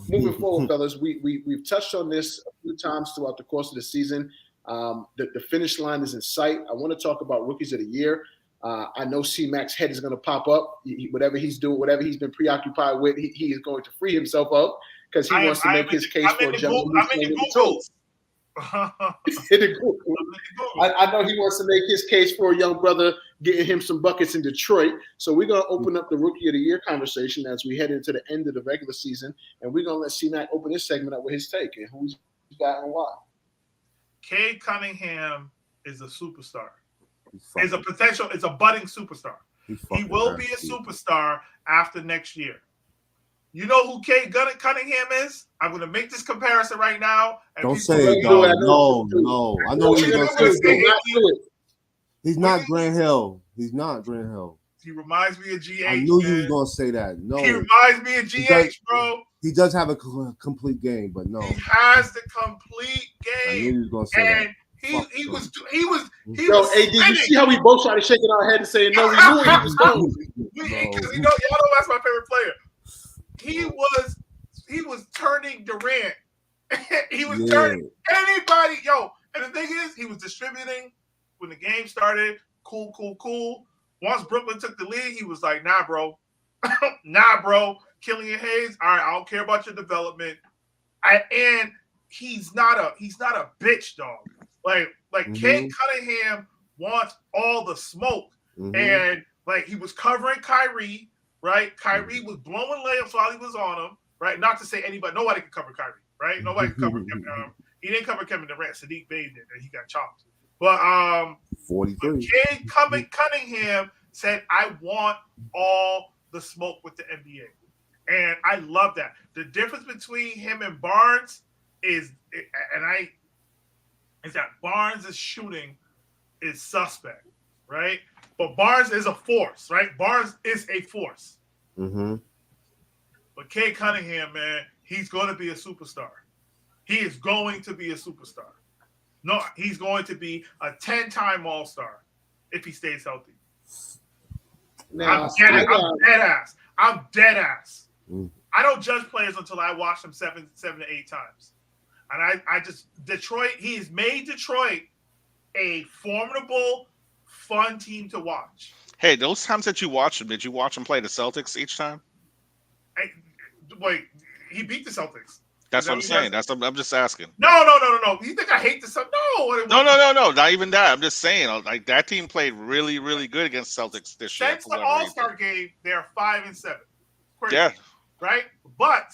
Moving forward, fellas, we've touched on this a few times throughout the course of the season. The finish line is in sight. I want to talk about rookies of the year. I know C-Mac's head is going to pop up. Whatever he's doing, whatever he's been preoccupied with, he is going to free himself up because he wants to make his case for a jump. I know he wants to make his case for a young brother getting him some buckets in Detroit. So we're going to open up the Rookie of the Year conversation as we head into the end of the regular season. And we're going to let C-Mac open this segment up with his take and who's got and why. Cade Cunningham is a superstar. Is a budding superstar. He will be a superstar after next year. You know who Cade Cunningham is? I'm going to make this comparison right now. Don't say it, dog. No. I know what you're going to say. He's not Grant Hill. He reminds me of GH. I knew you was going to say that. No. He reminds me of GH, bro. He does have a complete game, but no. He has the complete game. I knew you was going to say that. He was. Hey, did you see how we both started shaking our head and saying no? We knew he was going. Because y'all know that's my favorite player. He was turning Durant. He was turning anybody. And the thing is, he was distributing when the game started. Cool. Once Brooklyn took the lead, he was like, nah, bro. Killian Hayes, all right, I don't care about your development. And he's not a bitch, dog. Like Cade Cunningham wants all the smoke. And like he was covering Kyrie, right? Kyrie was blowing layups while he was on him, right? Not to say nobody could cover Kyrie, right? Nobody could cover Kevin. He didn't cover Kevin Durant. Sadiq Bey did, and he got chopped. But 43. Cade Cunningham said, "I want all the smoke with the NBA," and I love that. The difference between him and Barnes is that Barnes' shooting is suspect, right? But Barnes is a force, right? Barnes is a force. But Cade Cunningham, man, he's going to be a superstar. He is going to be a superstar. No, he's going to be a 10-time All-Star if he stays healthy. Now, I'm dead ass. I don't judge players until I watch them seven to eight times. And I just Detroit. He's made Detroit a formidable, fun team to watch. Hey, those times that you watched him, did you watch him play the Celtics each time? Wait, he beat the Celtics. That's what I'm saying. I'm just asking. No. You think I hate the Celtics? No. Not even that. I'm just saying, like that team played really, really good against Celtics this year. Since the All-Star game, they're 5-7. Crazy, yeah. Right? But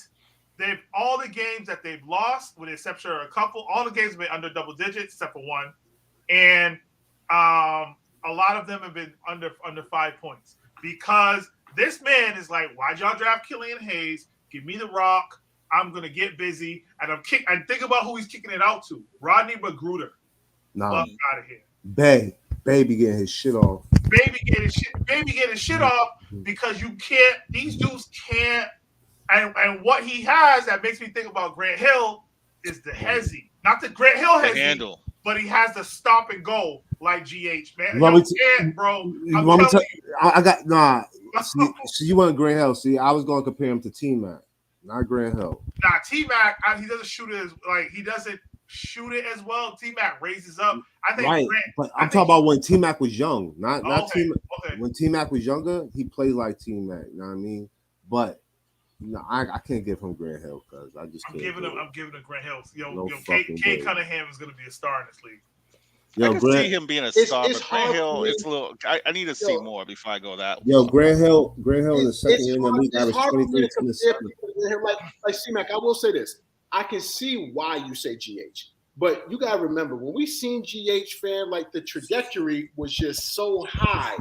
all the games that they've lost, with the exception of a couple, all the games have been under double digits except for one, and a lot of them have been under 5 points because this man is like, why'd y'all draft Killian Hayes? Give me the rock. I'm gonna get busy, and think about who he's kicking it out to. Rodney Magruder. Nah, out of here. Baby getting his shit off. Baby getting shit off because you can't. These dudes can't. And what he has that makes me think about Grant Hill is the hezzy. Not the Grant Hill hezzy, handle, but he has the stop and go like GH, man. Bro. I got nah. See, you want Grant Hill? See, I was going to compare him to T-Mac, not Grant Hill. Nah, T-Mac, he doesn't shoot it as well. T-Mac raises up. I think right, but I'm talking about when T-Mac was young, not T-Mac. Okay. When T-Mac was younger, he played like T-Mac. You know what I mean? But no, I can't give him Grant Hill because I just can't. I'm giving him Grant Hill. Cade Cunningham is going to be a star in this league. I can see him being a star, but Grant Hill, it's a little. I need to see more before I go that. Grant Hill in the second year in the league, averaged 23 in the second. Like C-Mac, I will say this: I can see why you say GH, but you gotta remember when we seen GH, fan, like the trajectory was just so high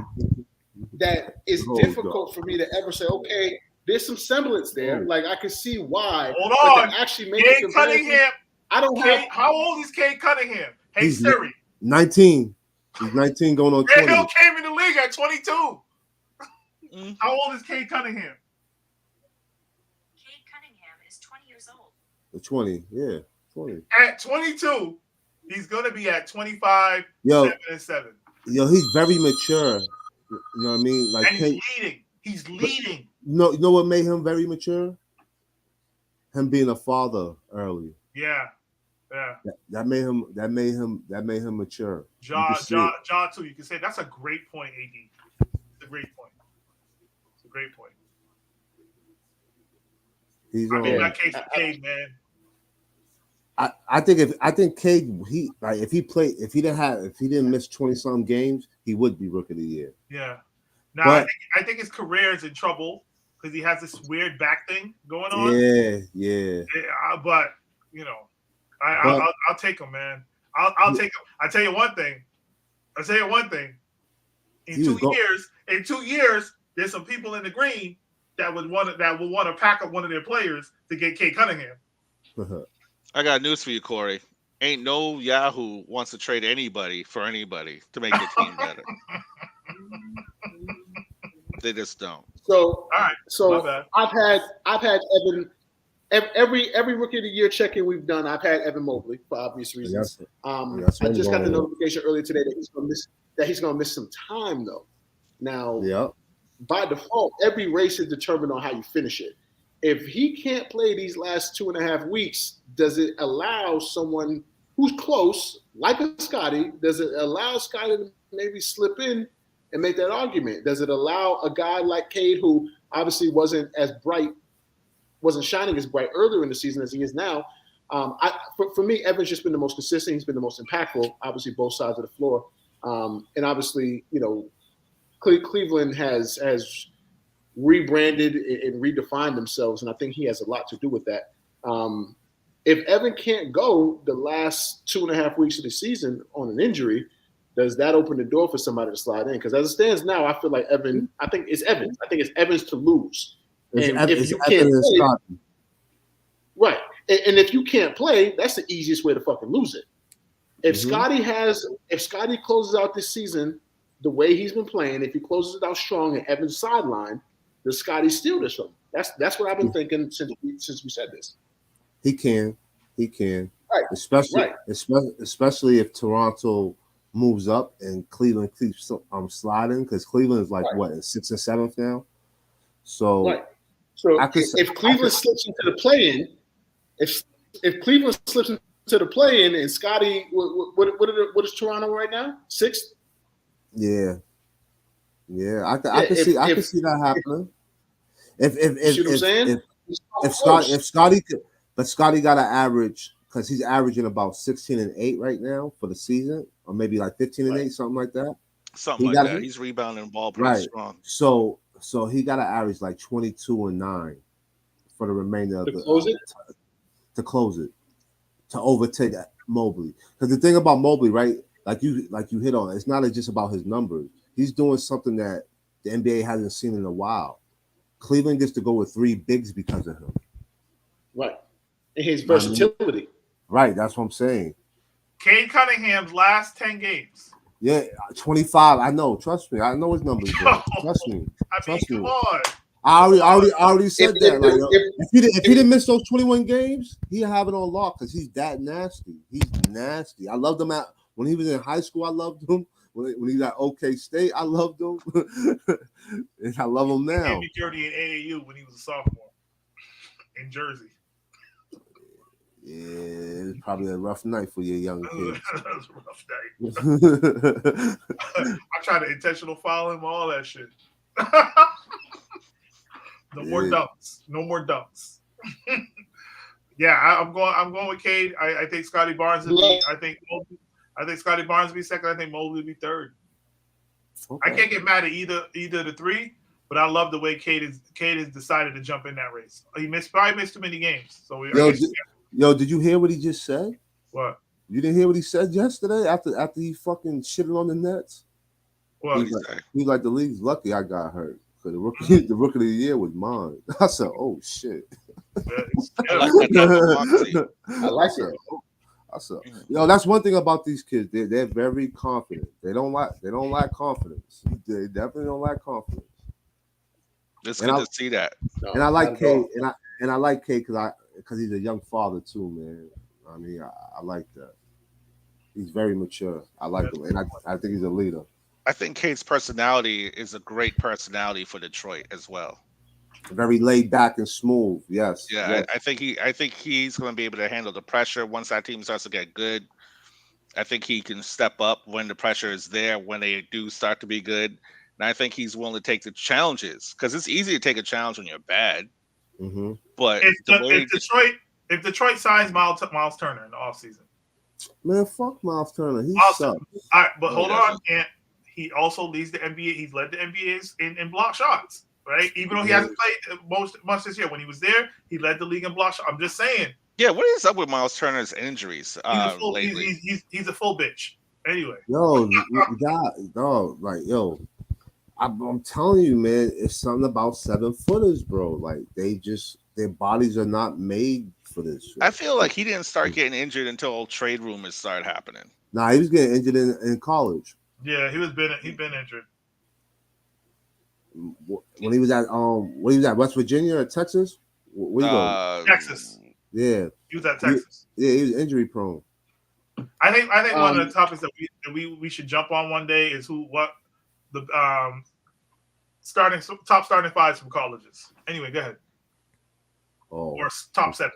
that it's difficult for me to ever say, okay, there's some semblance there. Like I can see why. Hold on, actually, Cade Cunningham. How old is Cade Cunningham? Hey Siri. 19. He's 19 going on 20. Grant Hill came in the league at 22. How old is Cade Cunningham? Cade Cunningham is 20 years old. 20, yeah, 20. At 22, he's going to be at 25, 7-7. Yo, he's very mature. You know what I mean? Like, and he's leading. You know what made him very mature? Him being a father early. Yeah. That made him mature. Ja too. You can say that's a great point, AD. It's a great point. That case for Cade, man. I think Cade, if he didn't miss 20-some games, he would be Rookie of the Year. Yeah. Now I think his career is in trouble because he has this weird back thing going on. Yeah. But you know. I'll take him, man. I'll take him. I tell you one thing. In 2 years, there's some people in the green that will want to pack up one of their players to get Cade Cunningham. I got news for you, Corey. Ain't no Yahoo wants to trade anybody for anybody to make the team better. They just don't. So, all right. So I've had Evan. Every Rookie of the Year check-in we've done, I've had Evan Mobley for obvious reasons. I just got the notification earlier today that he's going to miss some time though. Now, by default, every race is determined on how you finish it. If he can't play these last 2.5 weeks, does it allow someone who's close, like a Scotty, does it allow Scotty to maybe slip in and make that argument? Does it allow a guy like Cade, who obviously wasn't shining as bright earlier in the season as he is now? For me, Evan's just been the most consistent. He's been the most impactful, obviously, both sides of the floor. And obviously, Cleveland has rebranded and redefined themselves, and I think he has a lot to do with that. If Evan can't go the last 2.5 weeks of the season on an injury, does that open the door for somebody to slide in? Because as it stands now, I feel like I think it's Evans to lose. And if you can't play, right, and if you can't play, that's the easiest way to fucking lose it. If Scotty closes out this season the way he's been playing, if he closes it out strong and Evans sideline, does Scotty steal this from him? That's what I've been thinking since we said this. He can, right? Especially if Toronto moves up and Cleveland keeps sliding, because Cleveland is like what, in 6th and 7th now. So, if Cleveland slips into the play-in, if Cleveland slips into to the play-in, and Scotty, what is Toronto right now? 6th? Yeah. I can see that happening. If Scotty could, but Scotty got an average because he's averaging about 16-8 right now for the season, or maybe like 15-8, something like that. Something like that. He's rebounding the ball pretty strong. So he got an average like 22-9 for the remainder of the to close it, to overtake Mobley. Because the thing about Mobley, right? Like you hit on, it's not just about his numbers. He's doing something that the NBA hasn't seen in a while. Cleveland gets to go with 3 bigs because of him. Right. And his versatility. Right, that's what I'm saying. Cade Cunningham's last 10 games. Yeah, 25. I know. Trust me. I know his numbers. Trust me. Come on. I already said that. Like, if he didn't miss those 21 games, he'd have it on lock because he's that nasty. He's nasty. I loved him when he was in high school. I loved him. When he was at OK State, I loved him. And I love him now. He was 30 in AAU when he was a sophomore in Jersey. Yeah, it's probably a rough night for your young kid. That was a rough night. I tried to intentional foul him, all that shit. No more dunks. Yeah, I'm going with Cade. I think Scotty Barnes will be. I think Scotty Barnes will be second. I think Mobley will be third. Okay. I can't get mad at either of the 3, but I love the way Cade has decided to jump in that race. He probably missed too many games. So did you hear what he just said? What? You didn't hear what he said yesterday after he fucking shitted on the Nets? What? He's like the league's lucky I got hurt. So the rookie of the year was mine. I said, oh shit. I like that. I like it. I said, that's one thing about these kids. They're very confident. They don't lack confidence. They definitely don't lack confidence. It's good to see that. And I like Cade, and I like Cade because he's a young father too, man. I mean, I like that. He's very mature. I like him, and I think he's a leader. I think Cade's personality is a great personality for Detroit as well. Very laid back and smooth. Yes. Yeah, yes. I think he's going to be able to handle the pressure once that team starts to get good. I think he can step up when the pressure is there, when they do start to be good. And I think he's willing to take the challenges because it's easy to take a challenge when you're bad. Mm-hmm. But if Detroit signs Miles Turner in the offseason. Man, fuck Miles Turner. He sucks. All right, but hold on, and he also leads the NBA. He's led the NBA in block shots, right? Even though he hasn't played much this year. When he was there, he led the league in block shots. I'm just saying. Yeah, what is up with Miles Turner's injuries lately? He's a full bitch. Anyway. I'm telling you, man, it's something about 7-footers, bro. Like their bodies are not made for this shit. I feel like he didn't start getting injured until trade rumors started happening. Nah, he was getting injured in college. Yeah, he'd been injured. When he was at West Virginia or Texas? Texas. Yeah. He was at Texas. He was injury prone. I think one of the topics that we should jump on one day is the top starting 5s from colleges. Anyway, go ahead. Oh. Or top 7.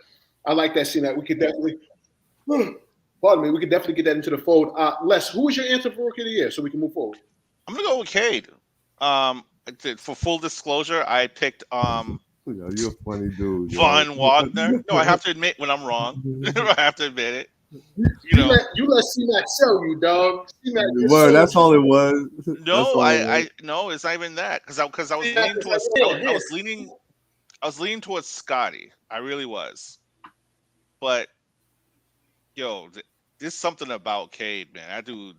I like that scene. That we could definitely. Pardon me. We could definitely get that into the fold. Les, who was your answer for Rookie of the Year, so we can move forward? I'm gonna go with Cade. For full disclosure, I picked you're a funny dude. Von Wagner. No, I have to admit when I'm wrong. I have to admit it. You let C-Mac sell you, dog. Word, that's all it was. No, no, it's not even that. Because I was leaning towards Scotty. I really was. But there's something about Cade, man. That dude,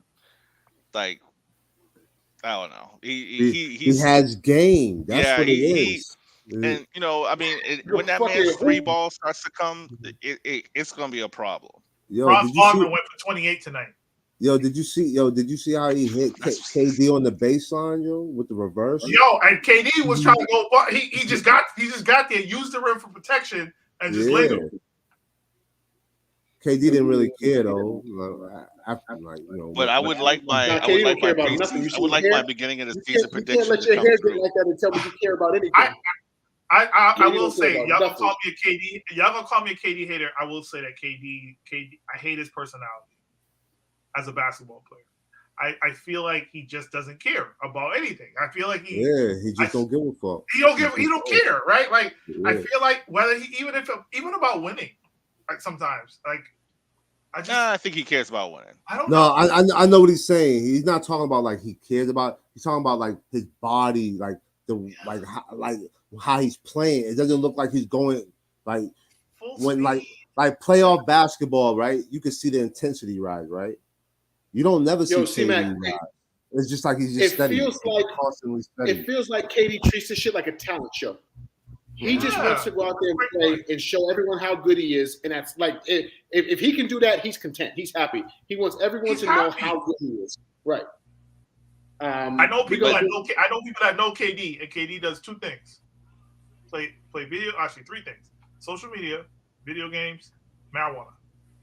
like, I don't know. He has game. That's what it is. And I mean, when that man's free ball starts to come, it's gonna be a problem. Ross Wagner went for 28 tonight. Did you see how he hit KD on the baseline, with the reverse? And KD was trying to go. He just got there, used the rim for protection, and just laid him. KD didn't really care though. But I would like my beginning of the season prediction. You can't let your hair get like that and tell me you care about anything. I will say, y'all gonna call me a KD. Y'all gonna call me a KD hater. I will say that KD. I hate his personality as a basketball player. I feel like he just doesn't care about anything. I feel like he just don't give a fuck. He don't care, right? Like I feel like whether he even about winning, like sometimes, like I think he cares about winning. I don't know. I know what he's saying. He's not talking about like he cares about. He's talking about like his body, like how he's playing. It doesn't look like he's going like Full when speed. like playoff basketball, right? You can see the intensity rise, right? You don't never see KD rise. It's just like he's just steady. Constantly steady. It feels like KD treats this shit like a talent show. He just wants to go out there and play and show everyone how good he is. And that's like, if he can do that, he's content. He's happy. He wants everyone to know how good he is. Right. I know people that know KD, and KD does two things: play video. Actually, three things: social media, video games, marijuana.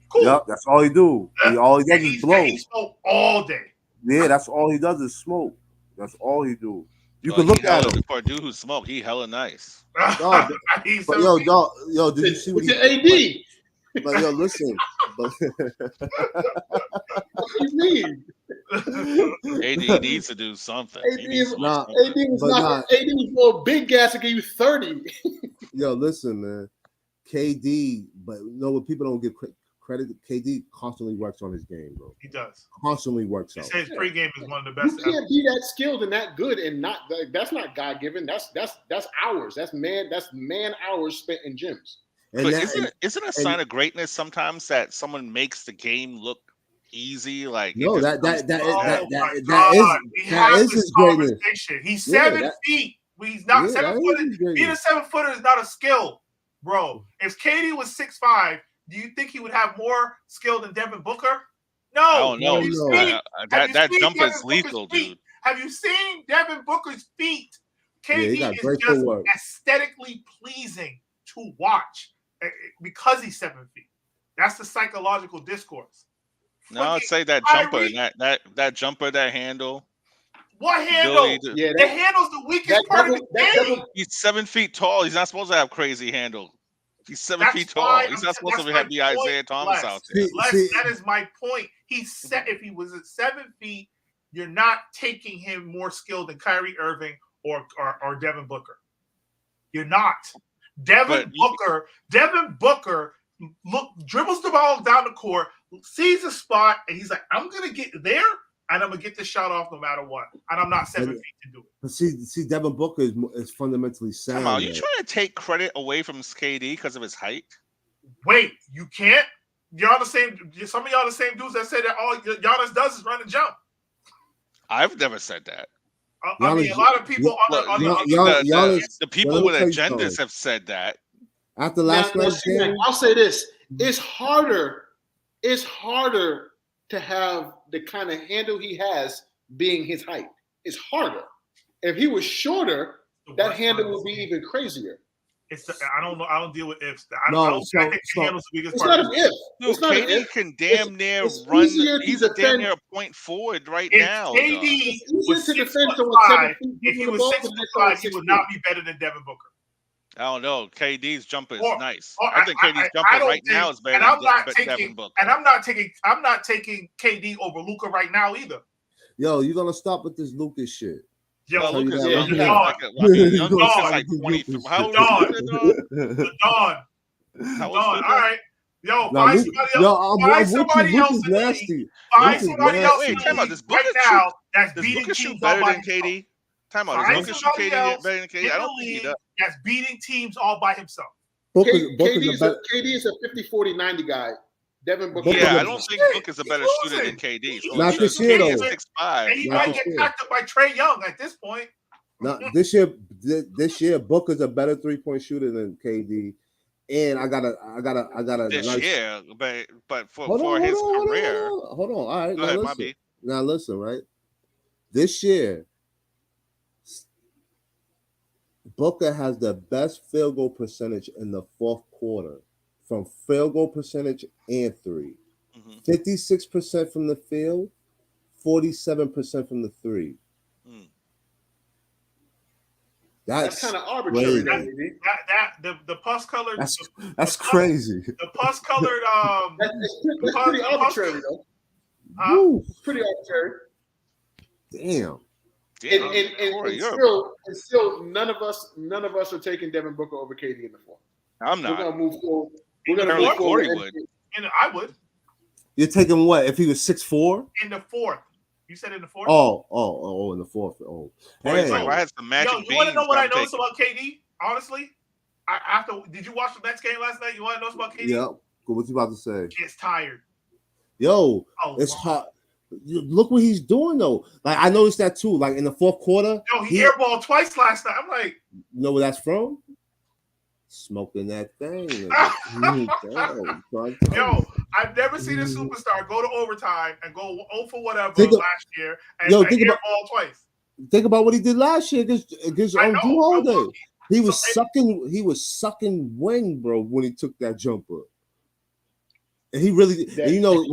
Cool. Yep, that's all he do. All he does is blow. He smoke all day. Yeah, that's all he does is smoke. That's all he do. You can look at him. For a dude who smoke, he hella nice. Dog, but did you see what he AD? But yo, listen. What do you mean? AD needs to do something. AD was for a big gas to give you 30. Yo, listen, man. KD, but what people don't give credit. KD constantly works on his game, bro. He does. Constantly works on. His pregame is one of the best. You can't be that skilled and that good and not that's not God given. That's hours. That's man hours spent in gyms. And but isn't a sign of greatness sometimes that someone makes the game look easy? Like no, that is his greatness. He's 7 feet. He's not 7 foot. Being a 7-footer is not a skill, bro. If KD was 6'5", do you think he would have more skill than Devin Booker? No. No. That jumper is lethal, dude. Have you seen Devin Booker's feet? KD is just aesthetically pleasing to watch because he's 7 feet. That's the psychological discourse. No, I'd say that jumper, that jumper, that handle. What handle? The handle's the weakest part of the game. He's 7 feet tall. He's not supposed to have crazy handle. He's 7 feet tall. He's not supposed to have the Isaiah Thomas out there. That is my point. If he was at 7 feet, you're not taking him more skilled than Kyrie Irving or Devin Booker. You're not. Devin Booker dribbles the ball down the court, sees a spot, and he's like, I'm gonna get there and I'm gonna get this shot off no matter what. And I'm not 7 feet to do it. But see, Devin Booker is fundamentally sound. Are you trying to take credit away from KD because of his height? Wait, you can't. Y'all the same. Some of y'all the same dudes that say that all Giannis does is run and jump. I've never said that. I mean, a lot of people the people with agendas have said that. After last night's game, I'll say this: it's harder to have the kind of handle he has being his height. It's harder. If he was shorter, that handle would be even crazier. I don't know. I don't deal with ifs. I think the handle's the biggest part. It's not an if. Dude, KD can damn near run. He's a damn near a point forward right now. KD was 6'5", if he was 6'5", he would not be better than Devin Booker. I don't know. KD's jumper is nice. I think KD's jumper right now is better than Devin Booker. And I'm not taking KD over Luka right now either. Yo, you gonna stop with this Lucas shit? Yo, Lucas is like 23. How old is Dawn? All right. Yo, find somebody else in the league. Find somebody else in the league right now that's beating teams all by himself. KD? Time out. Is Lucas shoot KD better than KD? I don't think he does. That's beating teams all by himself. KD is a 50-40-90 guy. Devin Booker. Yeah, I don't think Book is a better shooter than KD. So not this year, though. 6'5". And he might get packed up by Trae Young at this point. Not this year. This year, Booker's a better 3-point shooter than KD. And I got a this nice... year, but for his career. Hold on. All right. Go ahead, Bobby. Now listen, right? This year, Booker has the best field goal percentage in the fourth quarter from field goal percentage and three. 56% from the field, 47% from the three. That's kind of arbitrary. The pus colored. That's crazy. The pus colored. That's pretty arbitrary, though. Pretty arbitrary. Damn. And still, none of us are taking Devin Booker over KD in the fourth. I'm not. We're gonna move forward. Corey would. I would. You're taking what? If he was 6'4"? In the fourth. You said in the fourth? Oh, in the fourth. Oh. Hey. Like, I had some magic you want to know what I noticed about KD? Honestly? Did you watch the next game last night? You want to know about KD? Yeah. What you about to say? Gets tired. Yo, it's hot. Look what he's doing though. Like I noticed that too. Like in the fourth quarter, he airballed twice last night. I'm like, you know where that's from? Smoking that thing. Yo, I've never seen a superstar go to overtime and go 0 for whatever last year and airball twice. Think about what he did last year against Drew Holiday. He was sucking wing, bro, when he took that jumper. And he really, and you know,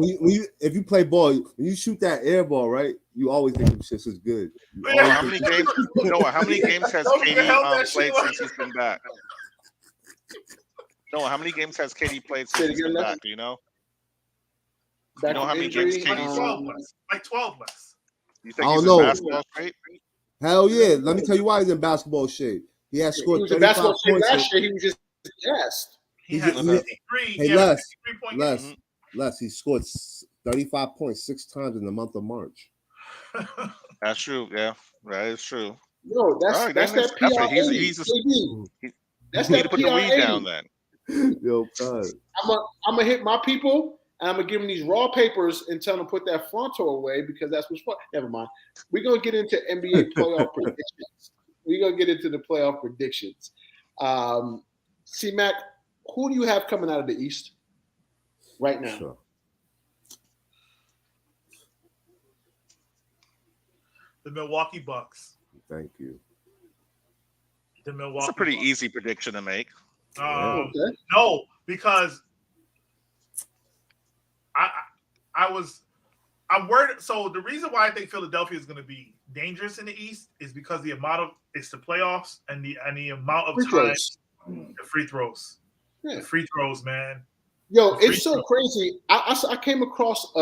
if you play ball, when you shoot that air ball, right, you always think this shit is good. How many games? How many games has KD played since he's been back? How many games has KD played since he's been back? Do you know? You know how many games KD's 12 less. Like 12 less. You think he's in basketball shape? Hell yeah. Let me tell you why he's in basketball shape. He has scored 35 basketball points. Last year, he was just gassed. He had 53. Les, he scored 35 points 6 times in the month of March. That's true. Yeah, that is true. No, that's that PR. That's that put the weed down then. Yo, God. I'm gonna hit my people and I'm gonna give them these raw papers and tell them to put that Fronto away because that's what's fun. Never mind. We're gonna get into NBA playoff predictions. We're gonna get into the playoff predictions. C-Mac, who do you have coming out of the East right now? Sure. The Milwaukee Bucks. Thank you. It's a pretty easy prediction to make. No, because I'm worried. So the reason why I think Philadelphia is going to be dangerous in the East is because the playoffs and the amount of time, the free throws. Yeah. The free throws, man. Yo, it's so crazy. I came across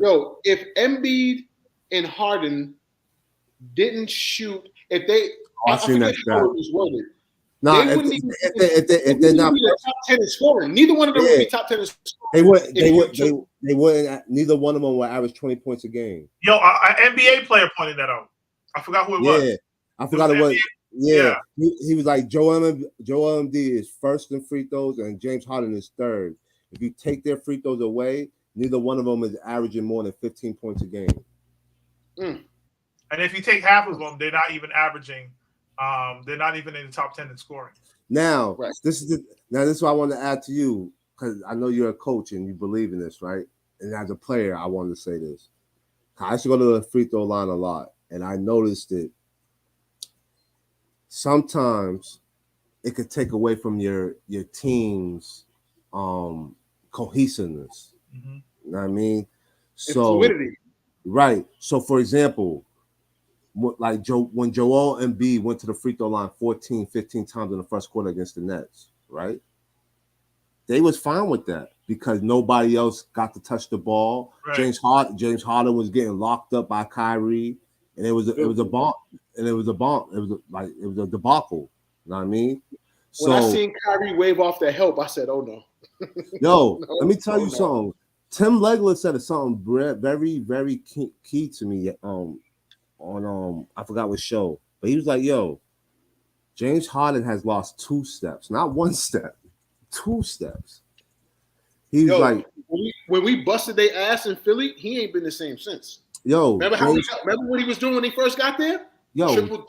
Yo, if Embiid and Harden didn't shoot, if they I forget how it was worded. No, if they're not top 10 in scoring, neither one of them would be top 10 in scoring. They wouldn't. Neither one of them would average 20 points a game. Yo, an NBA player pointed that out. I forgot who it was. Yeah, I forgot it was. Yeah. He was like Joel Embiid is first in free throws and James Harden is third. If you take their free throws away, neither one of them is averaging more than 15 points a game. And if you take half of them, they're not even averaging. They're not even in the top 10 in scoring. Now, this is what I want to add to you because I know you're a coach and you believe in this, right? And as a player, I wanted to say this. I used to go to the free throw line a lot, and I noticed that sometimes it could take away from your team's cohesiveness. Mm-hmm. You know what I mean? So fluidity. Right. So, for example, when Joel Embiid went to the free throw line 14, 15 times in the first quarter against the Nets, right? They was fine with that because nobody else got to touch the ball. Right. James Harden was getting locked up by Kyrie, and it was a debacle. You know what I mean? When I seen Kyrie wave off the help, I said, "Oh no." Yo, let me tell you something. Tim Legler said something very, very key to me. On I forgot what show, but he was like, "Yo, James Harden has lost 2 steps, not 1 step, 2 steps." He was like, when we busted their ass in Philly, he ain't been the same since. Yo, remember what he was doing when he first got there? Yo, 30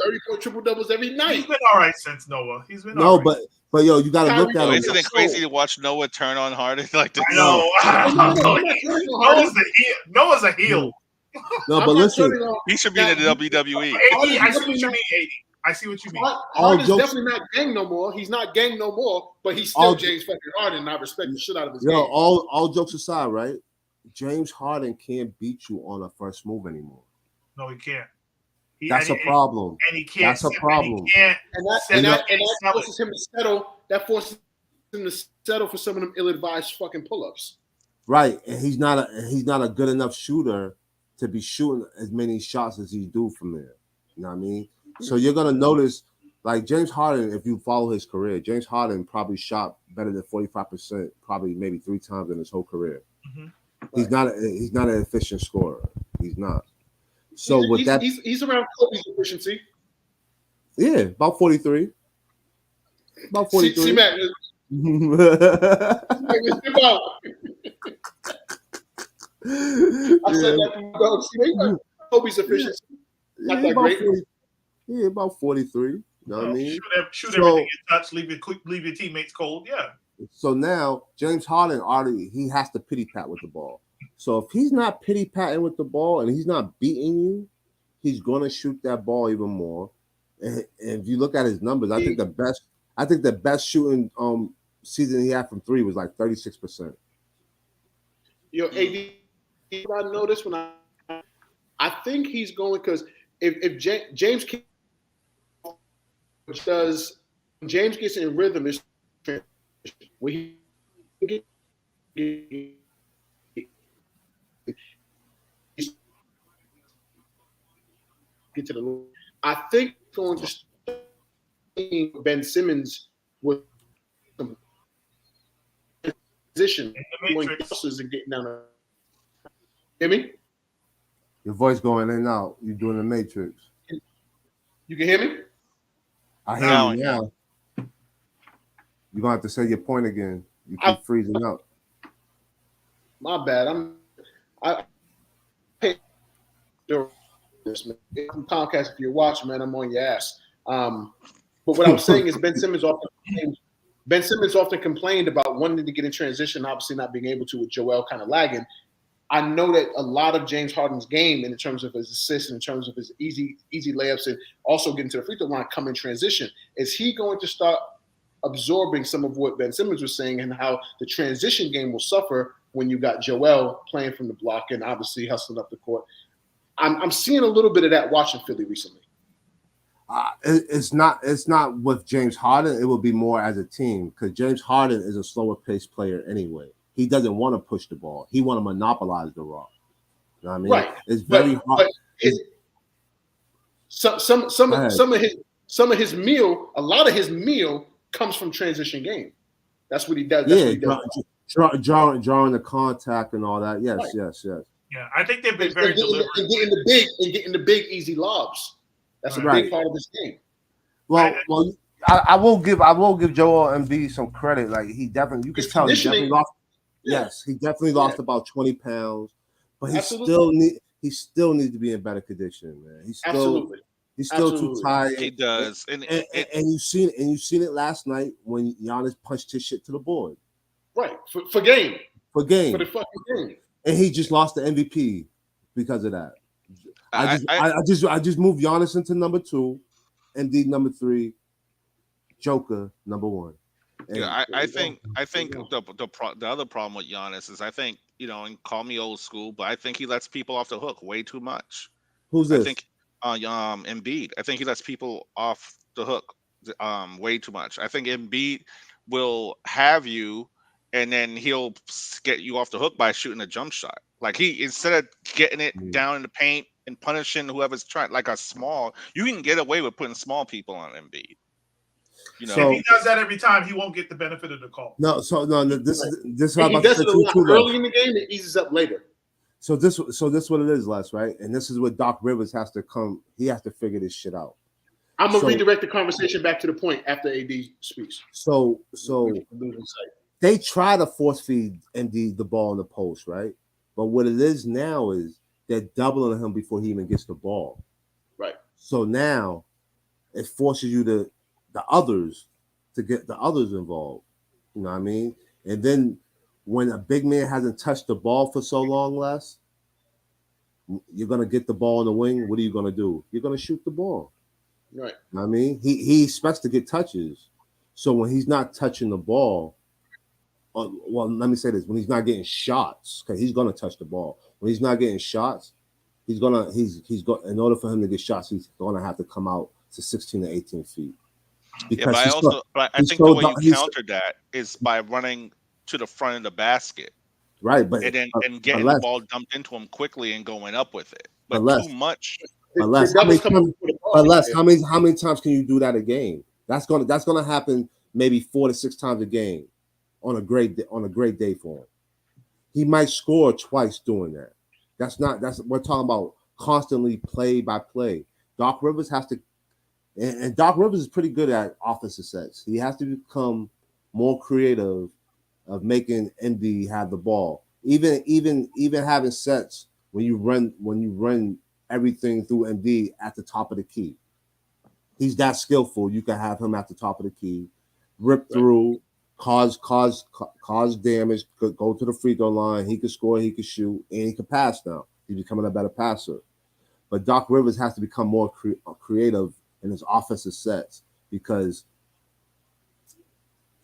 doubles every night. He's been all right since Noah. He's been all right. But yo, you gotta look at him. Isn't it crazy to watch Noah turn on Harden like this? I know. Noah's a heel. No, but listen, he should be in the WWE. I see what you mean, 80. I see what you mean. Harden's definitely not gang no more. He's not gang no more, but he's still James fucking Harden, and I respect the shit out of his game. All jokes aside, right? James Harden can't beat you on a first move anymore. No, he can't. That's a problem. And he can't. That's a problem. And he can't. And that forces him to settle. That forces him to settle for some of them ill-advised fucking pull-ups. Right, and he's not a good enough shooter to be shooting as many shots as he do from there. You know what I mean? So you're gonna notice, like James Harden, if you follow his career, James Harden probably shot better than 45%, probably maybe 3 times in his whole career. Mm-hmm. He's not an efficient scorer. He's not. So he's around Kobe's efficiency. Yeah, about 43. About 43. See Matt. I said that to my dog. See, Kobe's efficiency. Not that great. About 43. You know what I mean? Shoot everything you touch, leave your teammates cold. Yeah. So now James Harden he has to pity pat with the ball. So if he's not pity patting with the ball and he's not beating you, he's gonna shoot that ball even more. And if you look at his numbers, I think the best shooting season he had from 3 was like 36%. Yo, AD, I noticed when I think he's going because if James does James gets in rhythm is where he get to the. I think going to Ben Simmons with some position when is and getting down. Hear me? Your voice going in and out. You're doing the Matrix. You can hear me? I hear you now. You're gonna have to say your point again. You keep freezing up. My bad. I'm Comcast. If you're watching, man, I'm on your ass. But what I'm saying is Ben Simmons often complained about wanting to get in transition, obviously not being able to with Joel kind of lagging. I know that a lot of James Harden's game in terms of his assists, in terms of his easy layups, and also getting to the free throw line come in transition. Is he going to start absorbing some of what Ben Simmons was saying and how the transition game will suffer when you got Joel playing from the block and obviously hustling up the court? I'm seeing a little bit of that watching Philly recently. It's not with James Harden. It will be more as a team because James Harden is a slower paced player anyway. He doesn't want to push the ball. He want to monopolize the rock. You know what I mean? Right. It's very hard. Some of his meal, a lot of his meal comes from transition game. That's what he does. That's what he does. Drawing the contact and all that. Yes, right. yes. Yeah, I think they've been very deliberate. And getting the big easy lobs. That's a big part of this game. Well, I will give Joel Embiid some credit. Like he definitely, you can tell he definitely lost. Yeah. Yes, he definitely lost about 20 pounds, but he still needs to be in better condition, man. He's still too tired. He does, and you've seen it last night when Giannis punched his shit to the board. Right for game. For game. For the fucking game. And he just lost the MVP because of that. I just moved Giannis into number 2, Embiid number 3, Joker number 1. And I think the other problem with Giannis is I think, and call me old school, but I think he lets people off the hook way too much. Who's this? I think Embiid. I think he lets people off the hook way too much. I think Embiid will have you, and then he'll get you off the hook by shooting a jump shot. Like instead of getting it down in the paint and punishing whoever's trying, like you can get away with putting small people on Embiid. So, if he does that every time, he won't get the benefit of the call. This is how he does it a lot early in the game. It eases up later. So this what it is, Les, right? And this is what Doc Rivers has to come. He has to figure this shit out. I'm gonna redirect the conversation back to the point after AD speaks. So they try to force feed MD the ball in the post, right? But what it is now is they're doubling him before he even gets the ball. Right. So now it forces you to get the others involved. You know what I mean? And then when a big man hasn't touched the ball for so long, Les, you're gonna get the ball in the wing. What are you gonna do? You're gonna shoot the ball. Right. You know what I mean? He expects to get touches. So when he's not touching the ball, well, let me say this: when he's not getting shots, because he's gonna touch the ball. When he's not getting shots, he's going in order for him to get shots, he's gonna have to come out to 16 to 18 feet. Yeah, but I think the way you counter that is by running to the front of the basket. Right, but and getting the ball dumped into him quickly and going up with it. But too much. How many times can you do that a game? That's gonna happen maybe 4 to 6 times a game on a great day for him. He might score twice doing that. We're talking about constantly play by play. Doc Rivers has to, and Doc Rivers is pretty good at offensive sets. He has to become more creative of making MD have the ball. Even having sets when you run everything through MD at the top of the key. He's that skillful. You can have him at the top of the key, rip through, cause damage, go to the free throw line. He can score, he can shoot, and he can pass now. He's becoming a better passer. But Doc Rivers has to become more creative in his offensive sets because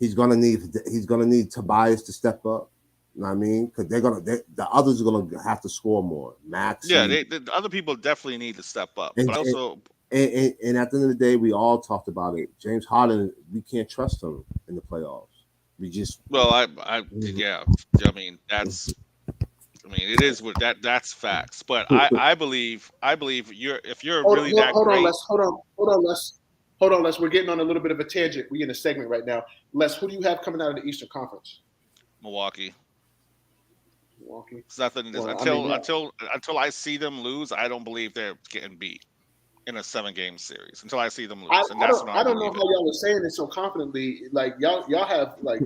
he's gonna need Tobias to step up. You know what I mean? Because the others are gonna have to score more. Max, the other people definitely need to step up. But also, and at the end of the day, we all talked about it. James Harden, we can't trust him in the playoffs. We just it is what that's facts. But I believe if you're really that great. Hold on, Les. We're getting on a little bit of a tangent. We're in a segment right now. Les, who do you have coming out of the Eastern Conference? Milwaukee. Nothing. Until I see them lose, I don't believe they're getting beat in a 7-game series. Until I see them lose, I don't know how y'all are saying it so confidently. Like y'all have like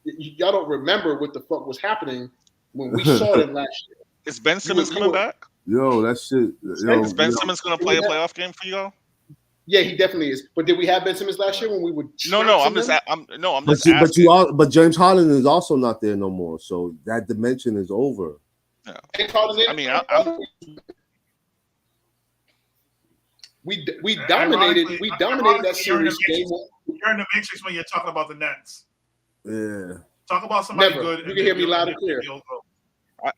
y'all don't remember what the fuck was happening when we saw them last year. Is Ben Simmons coming back? Yo, that shit. Is Ben Simmons going to play a playoff game for y'all? Yeah, he definitely is. But did we have Ben Simmons last year when we would? I'm just asking. But James Harden is also not there no more, so that dimension is over. Yeah. We dominated that series. You're in the matrix when you're talking about the Nets. Yeah. Talk about somebody good. You can hear me loud and clear.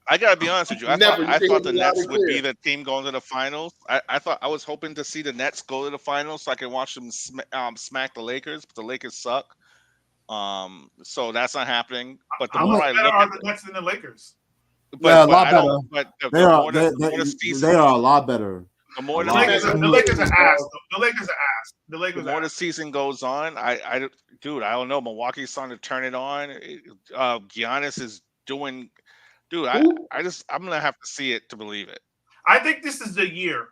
I gotta be honest with you. I thought the Nets would be the team going to the finals. I was hoping to see the Nets go to the finals so I can watch them smack the Lakers, but the Lakers suck. So that's not happening. But the more I look at the Nets than the Lakers. They are a lot better. They are a lot better. The Lakers are ass. The Lakers are ass. The more the season goes on, I don't know. Milwaukee's starting to turn it on. Giannis is doing. Dude, I'm gonna have to see it to believe it. I think this is the year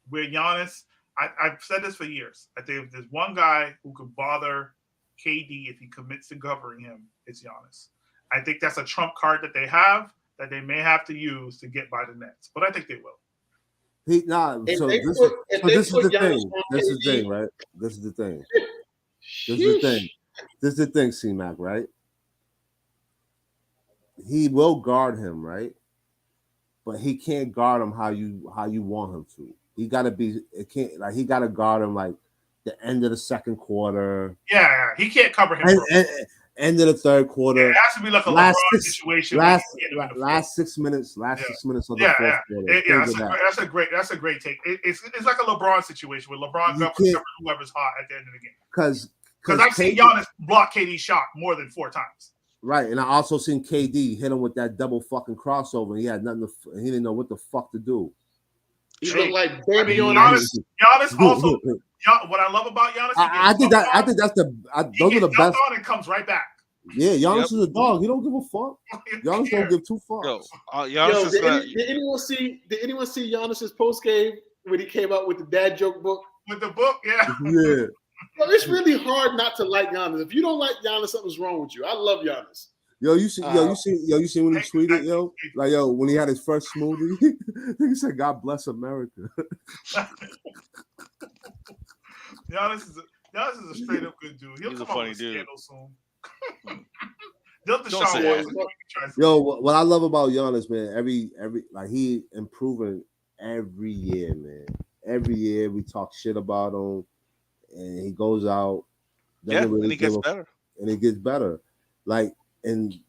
where Giannis. I've said this for years. I think if there's one guy who could bother KD if he commits to governing him, it's Giannis. I think that's a trump card that they have that they may have to use to get by the Nets, but I think they will. This is the thing. This is the thing, right? This is the thing. This is the thing, C-Mac, right? He will guard him, right? But he can't guard him how you want him to. He gotta he gotta guard him like the end of the second quarter. Yeah, he can't cover him. End of the third quarter. Yeah, it has to be like a LeBron situation. Last 6 minutes. Six minutes of the fourth quarter. Yeah, that's a great take. It's like a LeBron situation where LeBron covers whoever's hot at the end of the game. Because I've seen Giannis block KD's shot more than 4 times. Right, and I also seen KD hit him with that double fucking crossover. He had nothing. He didn't know what the fuck to do. He looked like baby on Giannis also. What I love about Giannis, I think that's those are the best. On and comes right back. Yeah, Giannis is a dog. He don't give a fuck. Giannis don't give 2 fucks. Did anyone see Giannis's post game when he came out with the dad joke book? With the book, yeah. Yeah. Well, it's really hard not to like Giannis. If you don't like Giannis, something's wrong with you. I love Giannis. You see when he tweeted, when he had his first smoothie, he said, "God bless America." Giannis is a straight up good dude. He'll He's come a funny with dude. Soon. What I love about Giannis, man, every he improving every year, man. Every year we talk shit about him, and he goes out. And he gets better. And he gets better. Like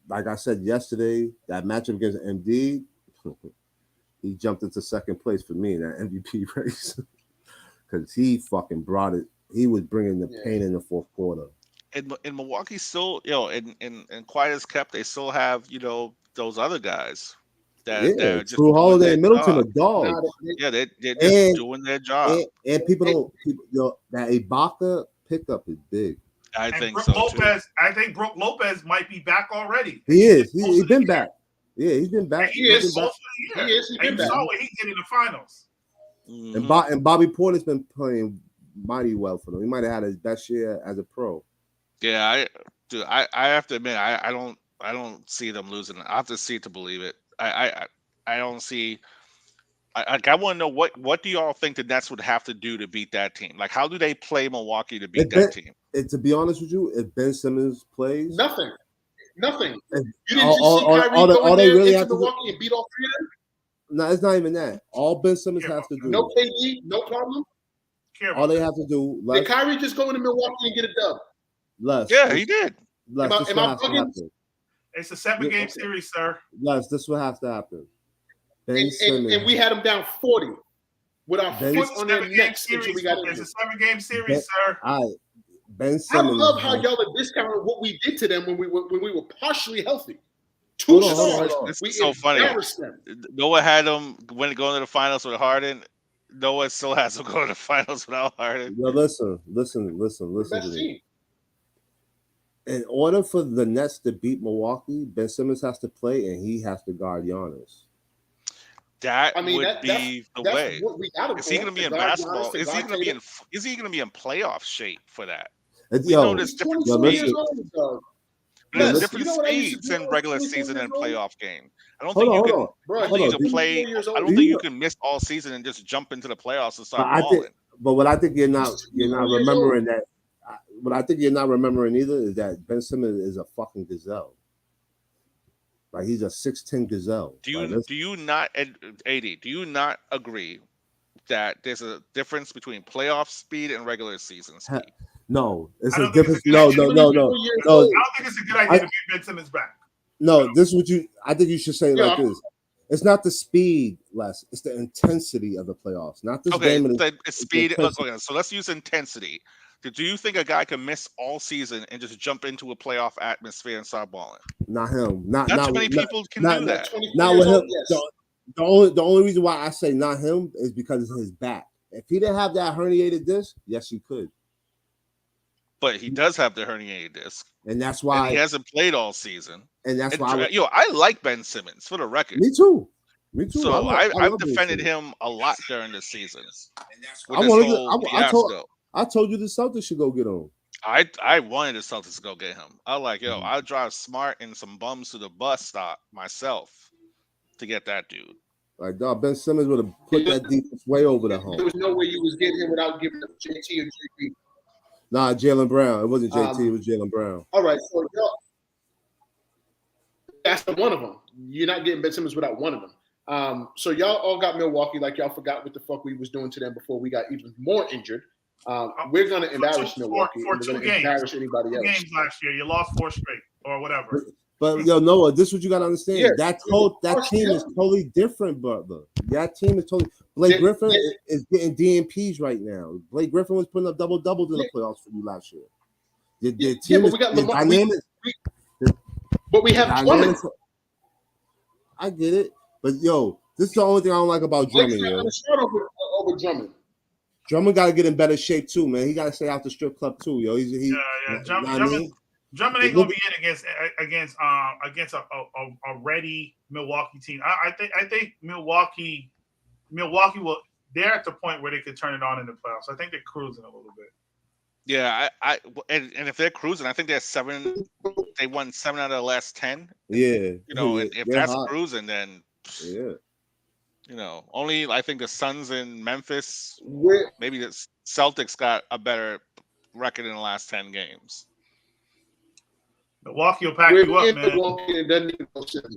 I said yesterday, that matchup against MD, he jumped into second place for me in that MVP race because he fucking brought it. He was bringing the pain in the fourth quarter. In Milwaukee, still, in quiet as kept, they still have, those other guys that are just Drew doing Holiday their and Middleton job. are dogs. Yeah, they're just doing their job. And that Ibaka pickup is big. I And think Brook so Lopez, too. I think Brook Lopez might be back already. He is. He's been back. Yeah, he's been back. He is. Been back. He is. He's been back. You saw what he did in the finals. Mm-hmm. And Bobby Porter's been playing mighty well for them. He might have had his best year as a pro. Yeah, I have to admit, I don't see them losing. I have to see it to believe it. I don't see. I want to know what do y'all think the Nets would have to do to beat that team? Like, how do they play Milwaukee to beat that team? And to be honest with you, if Ben Simmons plays, nothing. You didn't see Kyrie go in there into Milwaukee and beat all three of them? No, it's not even that. All Ben Simmons has to do. No KD, no problem. All they have to do. Did Kyrie just go into Milwaukee and get a dub? Yeah, he did. Am I bugging? It's a 7-game series, sir. This will have to happen. And we had them down 40 with our foot on their necks until we got in. It's a 7-game series, sir. Ben Simmons. I love how y'all are discounting what we did to them when we were partially healthy. Two stars. This is so funny. Noah had them going to the finals with Harden. Noah still has them going to the finals without Harden. Well, listen to me. In order for the Nets to beat Milwaukee, Ben Simmons has to play and he has to guard Giannis. That would be the way. Is he going to be in basketball? Is he going to be in playoff shape for that? We know there's different speeds. There's different speeds in regular season and playoff game. I don't think you can miss all season and just jump into the playoffs and start balling. But what I think you're not remembering that. What I think you're not remembering either is that Ben Simmons is a fucking gazelle. Like he's a 6'10" gazelle. Do you not agree that there's a difference between playoff speed and regular season speed? No, it's a difference. No. I don't think it's a good idea to bring Ben Simmons back. No, this is what I think you should say like this. It's not the speed, Les. It's the intensity of the playoffs, not this game. It's speed. Okay, so let's use intensity. Do you think a guy can miss all season and just jump into a playoff atmosphere and start balling? Not him. Not too many people can do that. Not with him. Yes. The only reason why I say not him is because of his back. If he didn't have that herniated disc, yes, he could. But he does have the herniated disc, and that's why he hasn't played all season. And that's why I like Ben Simmons for the record. Me too. So I've defended him a lot during this season. I told you the Celtics should go get him. I wanted the Celtics to go get him. I like, I'll drive Smart and some bums to the bus stop myself to get that dude. Like, dog, Ben Simmons would have put that defense way over the home. There was no way you was getting him without giving him JT or JP. Nah, Jaylen Brown. It wasn't JT. It was Jaylen Brown. All right, so that's one of them. You're not getting Ben Simmons without one of them. So y'all all got Milwaukee like y'all forgot what the fuck we was doing to them before we got even more injured. We're going to embarrass Milwaukee. We're going to embarrass anybody else. Games last year, you lost 4 straight or whatever. But Noah, this is what you got to understand. Yeah, that team is totally different, brother. That team is totally. Blake Griffin is getting DNPs right now. Blake Griffin was putting up double-doubles in the playoffs for you last year. The team but we got Lamar. But we have Drummond. I get it, but this is the only thing I don't like about Drummond. Over Drummond. Drummond got to get in better shape too, man. He got to stay out the strip club too, yo. Drummond ain't gonna be in against a ready Milwaukee team. I think Milwaukee will. They're at the point where they could turn it on in the playoffs. I think they're cruising a little bit. Yeah, and if they're cruising, I think they're 7. They won 7 out of the last 10. Yeah, if that's cruising, then yeah. Only I think the Suns in Memphis, maybe the Celtics got a better record in the last 10 games. Milwaukee will pack you up, man. Milwaukee, it doesn't even go 7.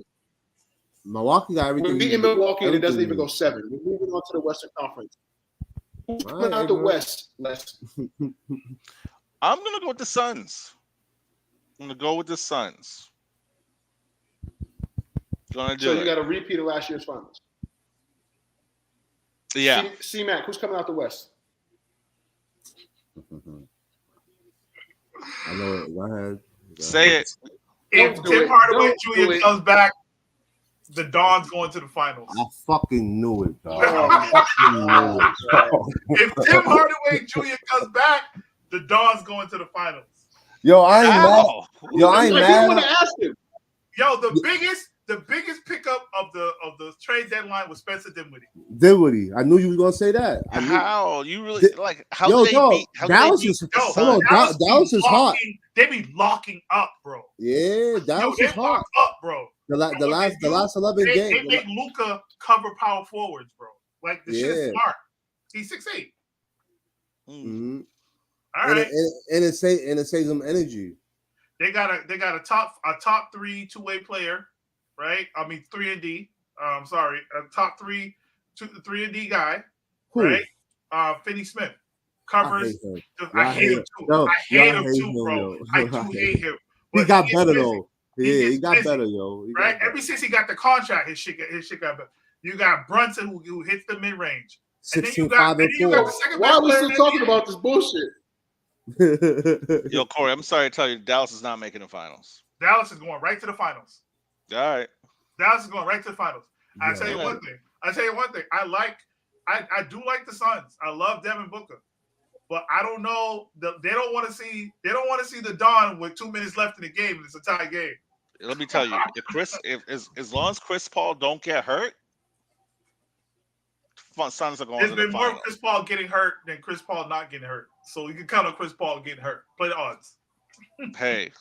Milwaukee got everything. We're beating Milwaukee, and it doesn't even go 7. We're moving on to the Western Conference. Who's coming out the West, Les? I'm going to go with the Suns. So you got a repeat of last year's finals. Yeah. C-Mac, who's coming out the West? I know it. Go ahead. Say it. If Don't do Tim it. Hardaway Don't Jr. do it. comes back, the Don's going to the finals. I fucking knew it, dog. Oh, I fucking knew it, dog. If Tim Hardaway Jr. comes back, the Don's going to the finals. Yo, I ain't mad. Ow. Yo, I ain't Like, mad. you want to ask him. Yo, the biggest pickup of the trade deadline was Spencer Dinwiddie. Dinwiddie. I knew you was gonna say that. I knew. How you really Di- like? How Yo, did they dog, beat? How Dallas did they is- beat the Yo, hold on, Suns? Dallas is hot. They be locking up, bro. Yeah, Yo, Dallas they is hot. lock up, bro. The What last they do, 11 They games. make Luka cover power forwards, bro. Like the shit is Yeah. smart. He's 6'8". Mm-hmm. All And right. it saves them energy. They got a top 3 2-way player, right? I mean 3-and-D. Sorry, a top 3 and D guy, Who? right? Finney Smith covers. I I hate hate him him. too. Yo, I hate y'all him hate too, him, bro. yo. I do hate him. He But got gets better busy, though. He Yeah, gets he got busy, better, yo. He got right? better. Ever since he got the contract, his shit got better. You got Brunson who hits the mid range. 16, You 5, and got 4. the second Why best are we player still in the talking NBA. about this bullshit? Yo, Corey, I'm sorry to tell you, Dallas is not making the finals. Dallas is going right to the finals. All right. Dallas is going right to the finals. I tell you Yeah. one thing. I do like the Suns. I love Devin Booker, but I don't know. They don't want to see the Don with 2 minutes left in the game. And it's a tie game. Let me tell you, if as long as Chris Paul don't get hurt, Suns are going There's to the been more finals. Chris Paul getting hurt than Chris Paul not getting hurt. So you can count on Chris Paul getting hurt. Play the odds. Hey,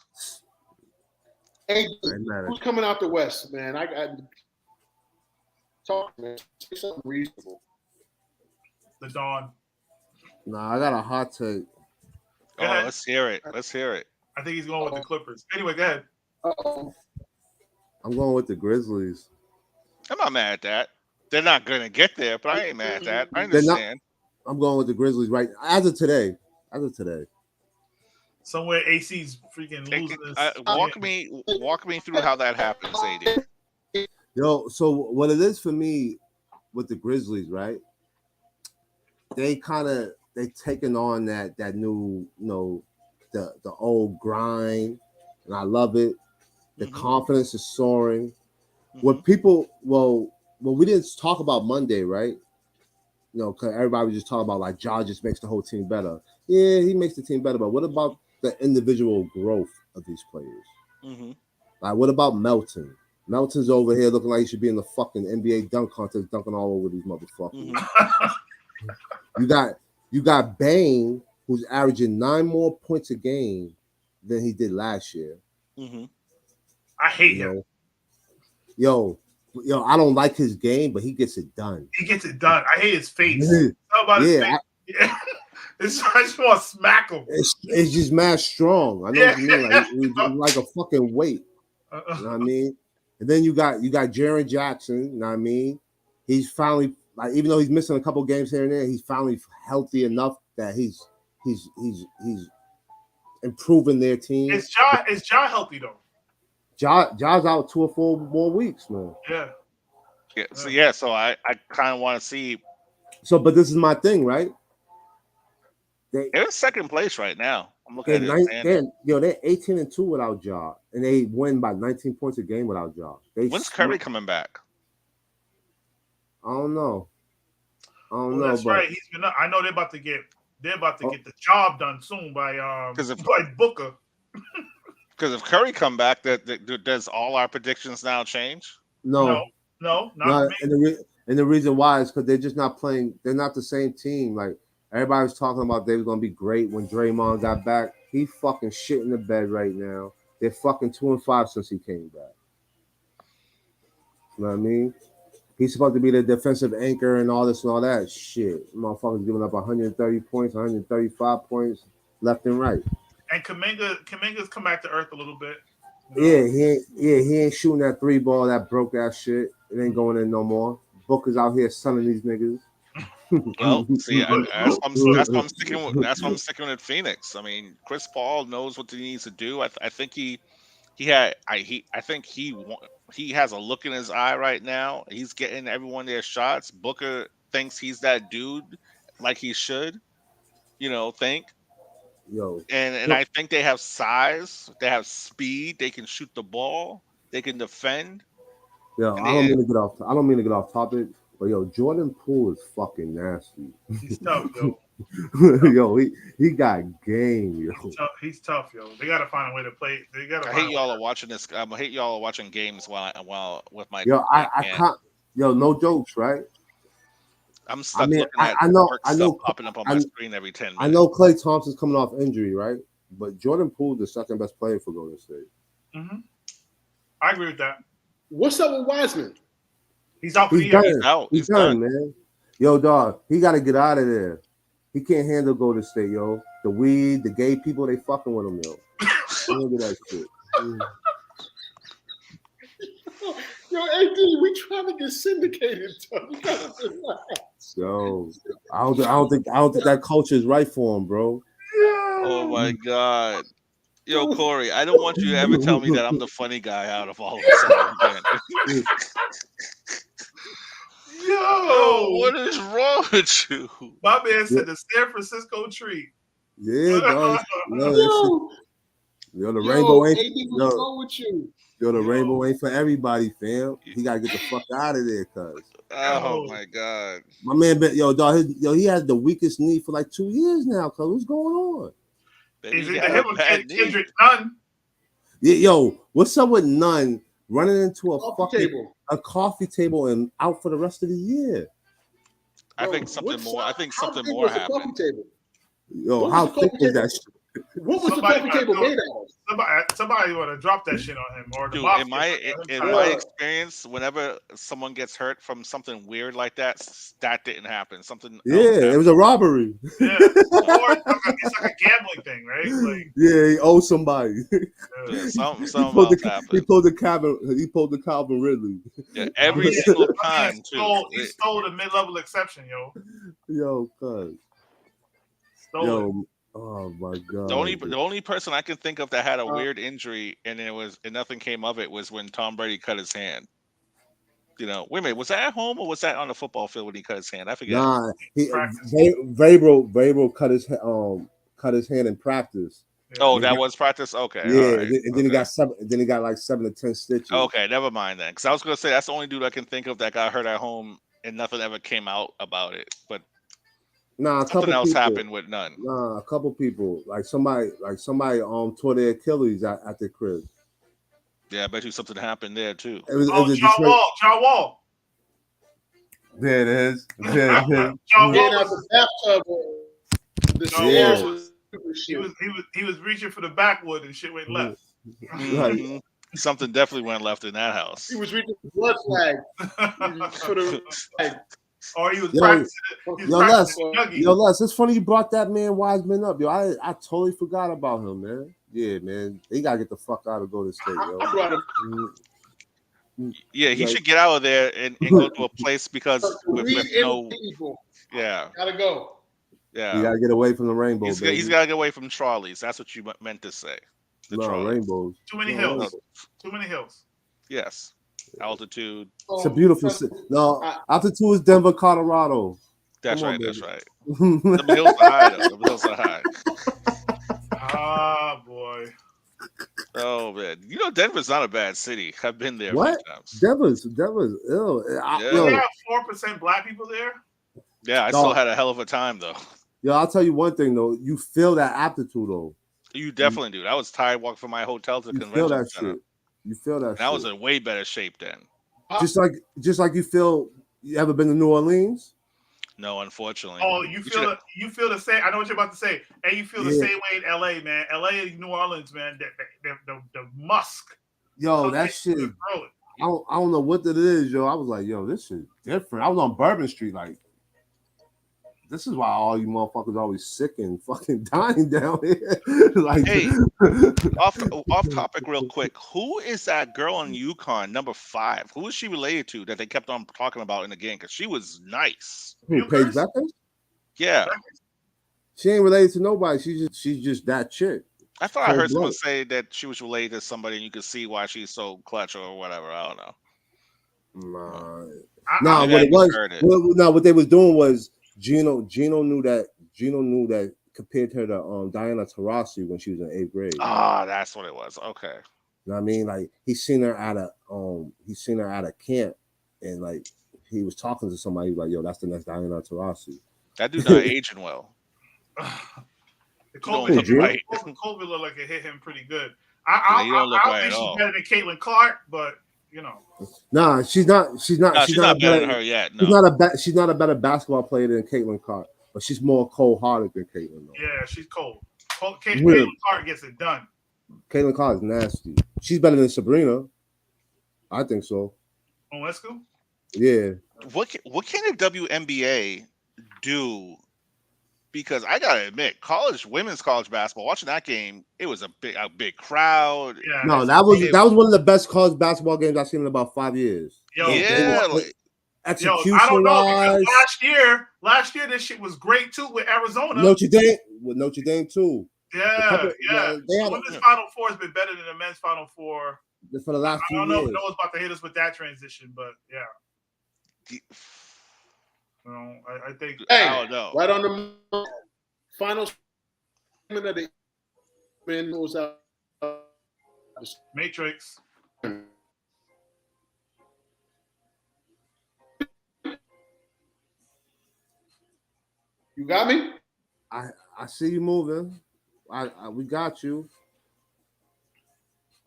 Hey, Ain't matter. who's coming out the West, man? I got talk, man. Say something reasonable. The Don. Nah, I got a hot take. oh, ahead. let's hear it. Let's hear it. I think he's going with the Clippers. Anyway, go ahead. Uh-oh. I'm going with the Grizzlies. I'm not mad at that. They're not going to get there, but I ain't mad at that. I They're not- understand. I'm going with the Grizzlies right as of today. Somewhere AC's freaking losing this. Walk me through how that happens, AD. Yo, so what it is for me with the Grizzlies, right? They taking on that new, the old grind, and I love it. The confidence is soaring. What we didn't talk about Monday, right? Because everybody was just talking about like Ja just makes the whole team better. Yeah, he makes the team better, but what about the individual growth of these players? Like, what about Melton? Melton's over here looking like he should be in the fucking NBA dunk contest, dunking all over these motherfuckers. You got Bane, who's averaging 9 more points a game than he did last year. I hate him. Yo, I don't like his game, but he gets it done. He gets it done. I hate his face. How about his face? Yeah. I just want to smack him. It's just mad strong. I know what you mean. Like, he's like a fucking weight. You know what I mean? And then you got Jaren Jackson. You know what I mean? He's finally, like, even though he's missing a couple games here and there, he's finally healthy enough that he's improving their team. Is Ja healthy though? Ja's out 2 or 4 more weeks, man. Yeah. So I kind of want to see. So, but this is my thing, right? They're in second place right now. I'm looking at it. They're 18-2 without Ja, and they win by 19 points a game without Ja. When's Curry coming back? I don't know. That's but right. He's been. I know they're about to get the job done soon by Booker. Because if Curry come back, does all our predictions now change? No, not and the reason why is because they're just not playing. They're not the same team. Like, everybody was talking about they were going to be great when Draymond got back. He fucking shit in the bed right now. They're fucking 2-5 since he came back. You know what I mean? He's supposed to be the defensive anchor and all this and all that shit. Motherfuckers giving up 130 points, 135 points left and right. And Kuminga's come back to earth a little bit. He ain't shooting that 3 ball, that broke ass shit. It ain't going in no more. Booker's out here sunning these niggas. Well, see, that's what I'm sticking with. That's why I'm sticking with Phoenix. I mean, Chris Paul knows what he needs to do. I think he has a look in his eye right now. He's getting everyone their shots. Booker thinks he's that dude like he should, think. Yo, And I think they have size, they have speed, they can shoot the ball, they can defend. yo, And I don't mean to get off topic, but yo, Jordan Poole is fucking nasty. He's tough, yo. Yo, he got game, yo. He's tough, yo. They gotta find a way to play. They gotta. I hate y'all are watching this. I hate y'all are watching games while with my. Yo, I can't. Yo, no jokes, right? I'm stuck looking at I know stuff popping up on my screen every 10 minutes. I know Klay Thompson's coming off injury, right? But Jordan Poole is the second best player for Golden State. Mm-hmm. I agree with that. What's up with Wiseman? He's out for the He's year. done. He's out. He's done, man. Yo, dog, he got to get out of there. He can't handle Golden State, yo. The weed, the gay people, they fucking with him, yo. Look at that shit. Yo, AD, we trying to get syndicated. You gotta relax. Yo, I don't think that culture is right for him, bro. Oh my god. Yo, Corey, I don't want you to ever tell me that I'm the funny guy out of all of us. Yo, what is wrong with you? My man said the San Francisco tree. Yeah, dog. Yo, the Yo, rainbow ain't. AD, what's wrong with you? Yo, the rainbow ain't for everybody, fam. He gotta get the fuck out of there, cuz. Oh my god. My man, dog. He had the weakest knee for like 2 years now, cuz. What's going on? Is it the hip of Kendrick Nunn? Yeah, yo, what's up with Nunn running into a coffee table and out for the rest of the year? I think something more happened. Yo, how thick was that shit? What was the coffee table made out of? Somebody want to drop that shit on him, or Dude, in my experience, whenever someone gets hurt from something weird like that didn't happen. Something. It was a robbery. Yeah, or it's like a gambling thing, right? Like, yeah, he owes somebody. Yeah, something else happened. He pulled the Calvin Ridley. Yeah, every single time too. He stole the mid-level exception, yo. Yo, cuz. Yo. Oh my god! The only person I can think of that had a weird injury and nothing came of it was when Tom Brady cut his hand. Wait a minute, was that at home or was that on the football field when he cut his hand? I forget. Nah, Vrabel cut his hand in practice. Oh, that was practice. Okay, yeah, right. and then he got 7. Then he got like 7 to 10 stitches. Okay, never mind then. Because I was gonna say that's the only dude I can think of that got hurt at home and nothing ever came out about it, but. Nah, something else happened with Nunn. Nah, a couple people, like somebody tore their Achilles at the crib. Yeah, I bet you something happened there too. It was John Wall. There it is. John Wall. He was reaching for the backwood and shit went left. Mm-hmm. Something definitely went left in that house. He was reaching for the blood flag. Or he was practicing. Les, it's funny you brought that man Wiseman up, yo. I totally forgot about him, man. Yeah, man, he gotta get the fuck out of Golden State, yo. Yeah, he should get out of there and go to a place because with no people. Yeah, gotta go. Yeah, you gotta get away from the rainbow. He's gotta get away from Charlie's. That's what you meant to say. Rainbows. Too many hills. Too many hills. Yes. Altitude. It's a beautiful city. No, altitude is Denver, Colorado. That's right. That's right. The hills are high, though. The hills are high. Ah, boy. Oh man, Denver's not a bad city. I've been there. What? A few times. Denver's ill. They have 4% black people there. Yeah, I still had a hell of a time though. Yo, I'll tell you one thing though. You feel that altitude though. You definitely do. I was tired walking from my hotel to the convention feel that center. Shit. You feel that. And I was in way better shape then. Just like you feel. You ever been to New Orleans? No, unfortunately. Oh, you feel the same. I know what you're about to say, and you feel the same way in LA, man. LA and New Orleans, man. The musk. Yo, that shit. I don't know what it is, yo. I was like, yo, this shit different. I was on Bourbon Street, like. This is why all you motherfuckers always sick and fucking dying down here. Like, hey, off topic real quick. Who is that girl on UConn, number 5? Who is she related to that they kept on talking about in the game? Because she was nice. Who, Paige Becker? Yeah. She ain't related to nobody. She's just that chick. I thought I heard someone say that she was related to somebody and you could see why she's so clutch or whatever. I don't know. Nah. No, Maybe what I it was, misheard it. what they was doing was Gino knew that compared her to Diana Taurasi when she was in 8th grade. Ah, that's what it was. Okay. You know what I mean? Like he's seen her at a camp, and like he was talking to somebody like, "Yo, that's the next Diana Taurasi." That dude not aging well. The don't COVID, look right. COVID looked like it hit him pretty good. Yeah, you don't look I don't right think at she's all. better than Caitlin Clark, but you know. Nah, she's not. She's not. No, she's she's not not better than better- her yet. She's No. not she's not a better basketball player than Caitlin Clark, but she's more cold-hearted than Caitlin. Though. Yeah, she's cold. Really? Caitlin Clark gets it done. Caitlin Clark is nasty. She's better than Sabrina. I think so. On Wesco? Yeah. What can the WNBA do? Because I gotta admit, women's college basketball. Watching that game, it was a big crowd. Yeah. No, that was one of the best college basketball games I've seen in about 5 years. Yo, Yeah, execution I don't know because wise. last year this shit was great too with Arizona. Notre Dame too. Yeah. They had Women's Final Four has been better than the men's Final Four. for the last I few don't know years. if Noah's about to hit us with that transition, but yeah. I think. Hey, I don't know. right on the final segment of the men goes out. Matrix. You got me? I see you moving. We got you.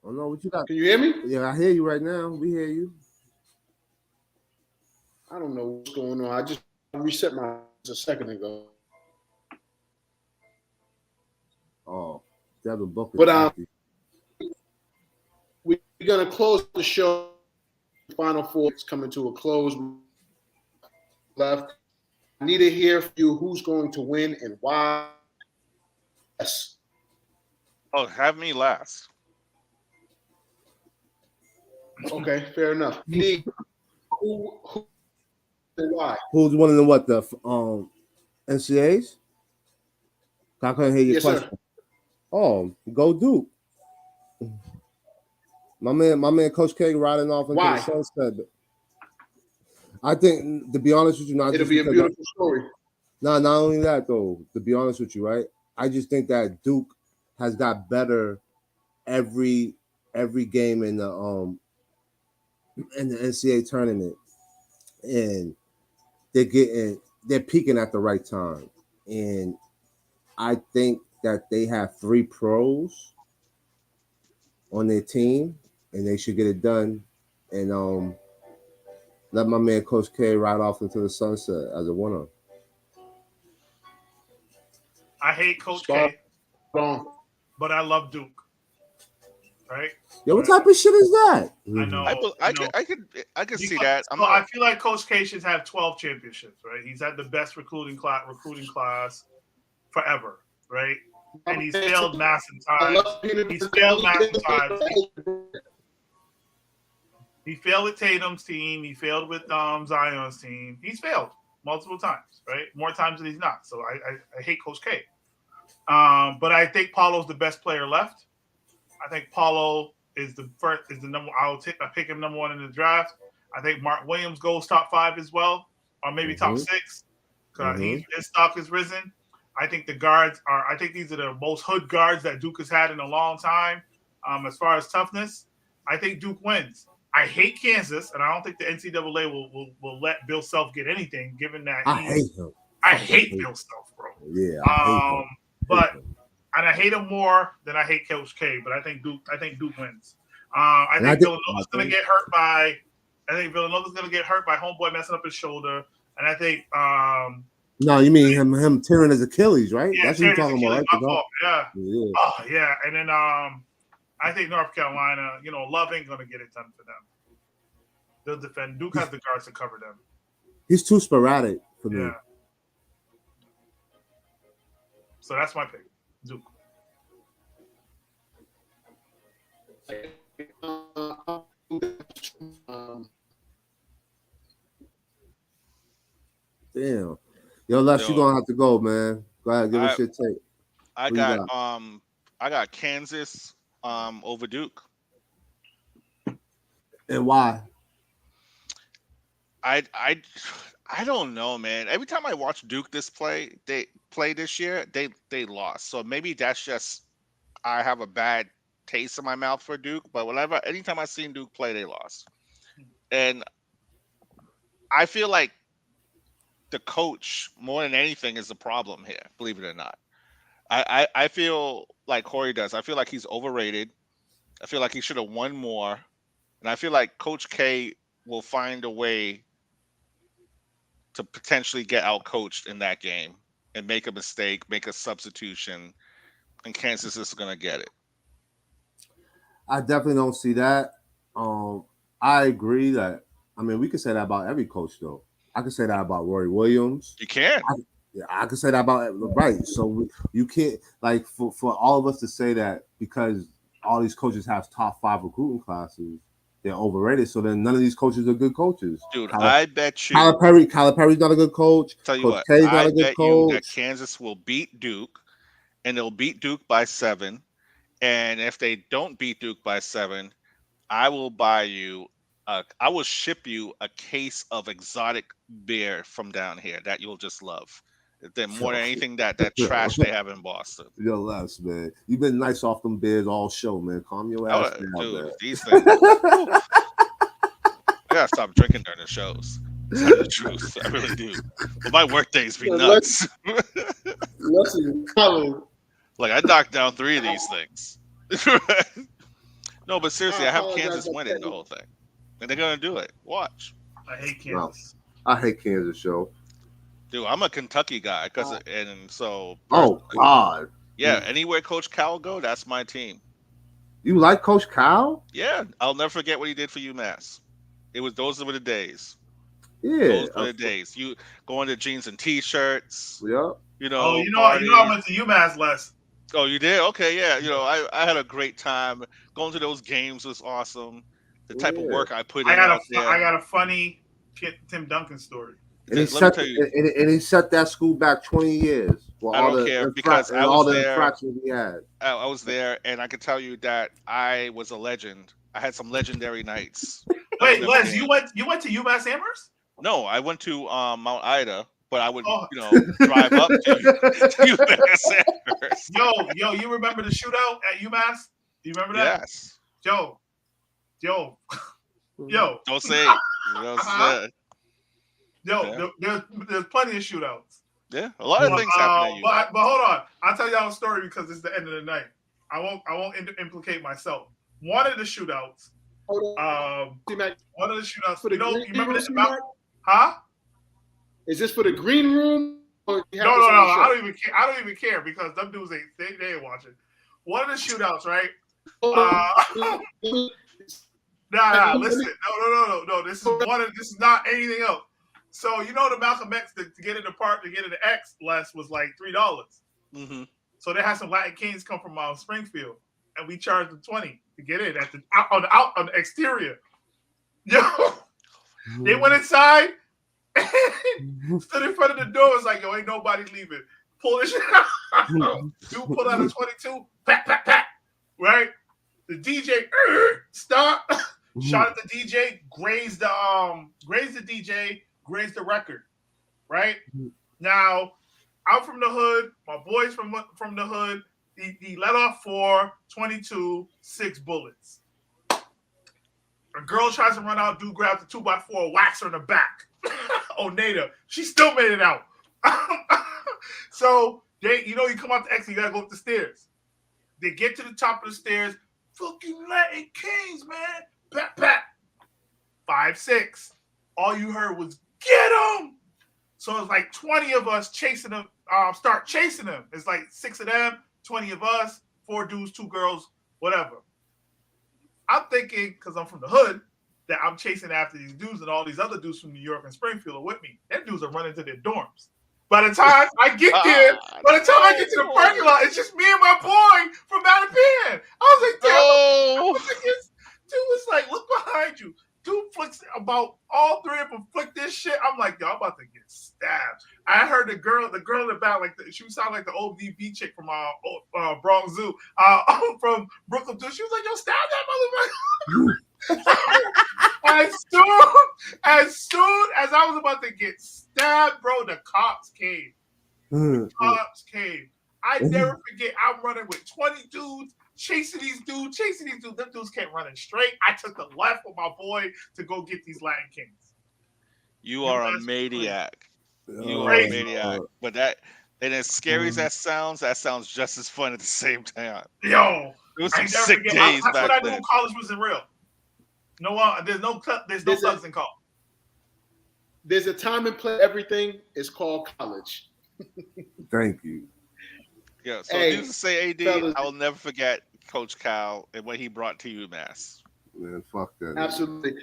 I don't know what you got. Can you hear me? Yeah, I hear you right now. We hear you. I don't know what's going on. I just reset my a second ago. Oh, Devin Booker. But we're gonna close the show. Final Four is coming to a close. Left. I need to hear from you who's going to win and why. Yes. Oh, have me last. Okay, fair enough. Who and why? Who's winning the what? The NCAAs? I couldn't hear your Yes, question. sir. Oh, go Duke. My man, Coach K riding off into the sunset. I think, to be honest with you, It'll be a beautiful story. No, not only that though. To be honest with you, right? I just think that Duke has got better every game in the NCAA tournament, and they're peaking at the right time, and I think that they have 3 pros on their team, and they should get it done, and let my man Coach K ride off into the sunset as a winner. I hate Coach Spot K, on. but I love Duke. Right? Yo, what type of shit is that? I know. I could see that. I feel like Coach K should have 12 championships, right? He's had the best recruiting class forever, right? And he's failed massive times. He's failed massive times. He failed with Tatum's team. He failed with Zion's team. He's failed multiple times, right? More times than he's not. So I hate Coach K. But I think Paulo's the best player left. I think Paulo is the number. I pick him number 1 in the draft. I think Mark Williams goes top 5 as well, or maybe top 6. His stock has risen. I think the guards are. I think these are the most hood guards that Duke has had in a long time. As far as toughness, I think Duke wins. I hate Kansas, and I don't think the NCAA will let Bill Self get anything, given that I hate him. I hate Bill Self, bro. Yeah, I hate him. And I hate him more than I hate Coach K. But I think Duke wins. I think Villanova's going to get hurt by. I think Villanova's going to get hurt by homeboy messing up his shoulder, and I think. No, you mean him tearing his Achilles, right? Yeah, that's what you're talking about, right? Yeah. Oh, yeah. And then I think North Carolina, Love ain't going to get it done for them. They'll defend. Duke has the guards to cover them. He's too sporadic for me. Yeah. So that's my pick. Duke. Damn. Yo, Les, you gonna have to go, man. Go ahead, give us your take. I got Kansas over Duke. And why? I don't know, man. Every time I watch Duke they play this year, they lost. So maybe that's just I have a bad taste in my mouth for Duke. But anytime I've seen Duke play, they lost. And I feel like the coach more than anything is the problem here. Believe it or not, I feel like Corey does. I feel like he's overrated. I feel like he should have won more, and I feel like Coach K will find a way to potentially get out coached in that game and make a mistake, make a substitution, and Kansas is going to get it. I definitely don't see that. I agree that. I mean, we could say that about every coach, though. I could say that about Roy Williams. You can. I could say that about right. So you can't like for all of us to say that because all these coaches have top 5 recruiting classes, they're overrated. So then none of these coaches are good coaches. Dude, I bet you Kyler Perry's not a good coach. Tell you Coach what, K's not I a good bet coach. you that Kansas will beat Duke, and they'll beat Duke by 7. And if they don't beat Duke by 7, I will ship you a case of exotic beer from down here that you'll just love. Then more than anything that trash they have in Boston. Yo, less, man. You've been nice off them beers all show, man. Calm your ass down, dude. man. These things. I gotta stop drinking during the shows. To tell you the truth, I really do. But my work days be nuts. Like I knocked down 3 of these things. No, but seriously, I have Kansas winning the whole thing, and they're gonna do it. Watch. I hate Kansas. No, I hate Kansas, show. Dude, I'm a Kentucky guy, and so. Oh God. Yeah, anywhere Coach Cal go, that's my team. You like Coach Cal? Yeah, I'll never forget what he did for UMass. Those were the days. Yeah, those were the days. You going to jeans and t-shirts. Yeah. You know, I went to UMass last. Oh, you did? Okay, yeah. I had a great time. Going to those games was awesome. The type of work I put in. I got a funny Tim Duncan story. And he set that school back 20 years. I don't care because I was there. Infractions he had. I was there, and I can tell you that I was a legend. I had some legendary nights. Wait, Les, you went to UMass Amherst? No, I went to Mount Ida, but I would drive up to UMass Amherst. Yo, you remember the shootout at UMass? Do you remember that? Yes. Yo. Don't say it. There's plenty of shootouts. Yeah, a lot of things happen. But hold on, I'll tell y'all a story because it's the end of the night. I won't implicate myself. One of the shootouts. One of the shootouts. For the you remember this room, huh? Is this for the green room? No. I don't even care because them dudes they ain't watching. One of the shootouts, right? Nah. Listen, no. This is not anything else. So you know the Malcolm X to get in the park to get in the X less was like $3. Mm-hmm. So they had some Latin Kings come from Springfield, and we charged them $20 to get in on the exterior. Yo, they went inside and stood in front of the door. It's like, yo, ain't nobody leaving. Pull this shit out. Dude pulled out a 22. Pat. Right? The DJ stop. Shot at the DJ. Grazed the DJ. Grazed the record. Right? Now, I'm from the hood. My boy's from the hood. He let off 4, 22, 6 bullets. A girl tries to run out. Dude grabs the 2x4, whacks her in the back. Oneida. She still made it out. So, you come out the exit, you got to go up the stairs. They get to the top of the stairs. Fucking Latin Kings, man. Pat. 5, 6. All you heard was, get him! So it's like 20 of us chasing them, start chasing them. It's like 6 of them, 20 of us, 4 dudes, 2 girls, whatever. I'm thinking, because I'm from the hood, that I'm chasing after these dudes and all these other dudes from New York and Springfield are with me. Them dudes are running to their dorms. By the time I get there, to the parking lot, it's just me and my boy from Mattapan. I was like, damn. Dude was like, look behind you. Dude flicks about all 3 of them flick this shit. I'm like, yo, I'm about to get stabbed. I heard the girl in the back, she sounded like the old DB chick from Bronx Zoo, from Brooklyn. She was like, yo, stab that As soon as I was about to get stabbed, bro, the cops came. I never forget. I'm running with 20 dudes, chasing these dudes. Them dudes kept running straight. I took the left with my boy to go get these Latin Kings. You are a maniac. You are a maniac. But that, and as scary as that sounds just as fun at the same time. Yo, it was some sick days that's back what I then. knew college wasn't real. There's no thugs in college. There's a time and place. Everything is called college. Thank you. Yeah. So needless to say, AD, fellas, I will never forget Coach Cal and what he brought to UMass. Man, fuck that. Absolutely,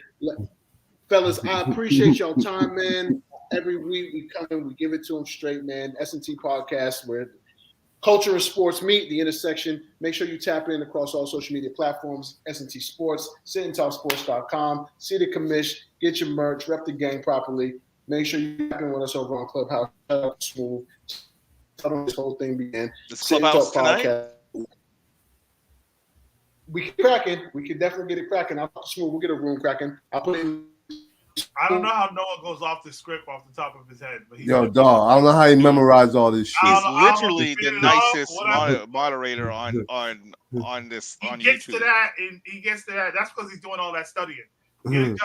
fellas. I appreciate y'all time, man. Every week we come in, we give it to them straight, man. SNT Podcast, where culture and sports meet, the intersection. Make sure you tap in across all social media platforms. SNT Sports, sitandtalksports.com. See the commish, get your merch, rep the gang properly. Make sure you tap in with us over on Clubhouse. Smooth. This whole thing began. This Clubhouse tonight? Podcast. We can cracking. We can definitely get it cracking. I'll Smooth. We'll get a room cracking. I'll put in. I don't know how Noah goes off the script off the top of his head. But yo, dog, I don't know how he memorized all this shit. He's literally the nicest moderator on this. He on gets YouTube. to that, and he gets to that. That's because he's doing all that studying. Get it done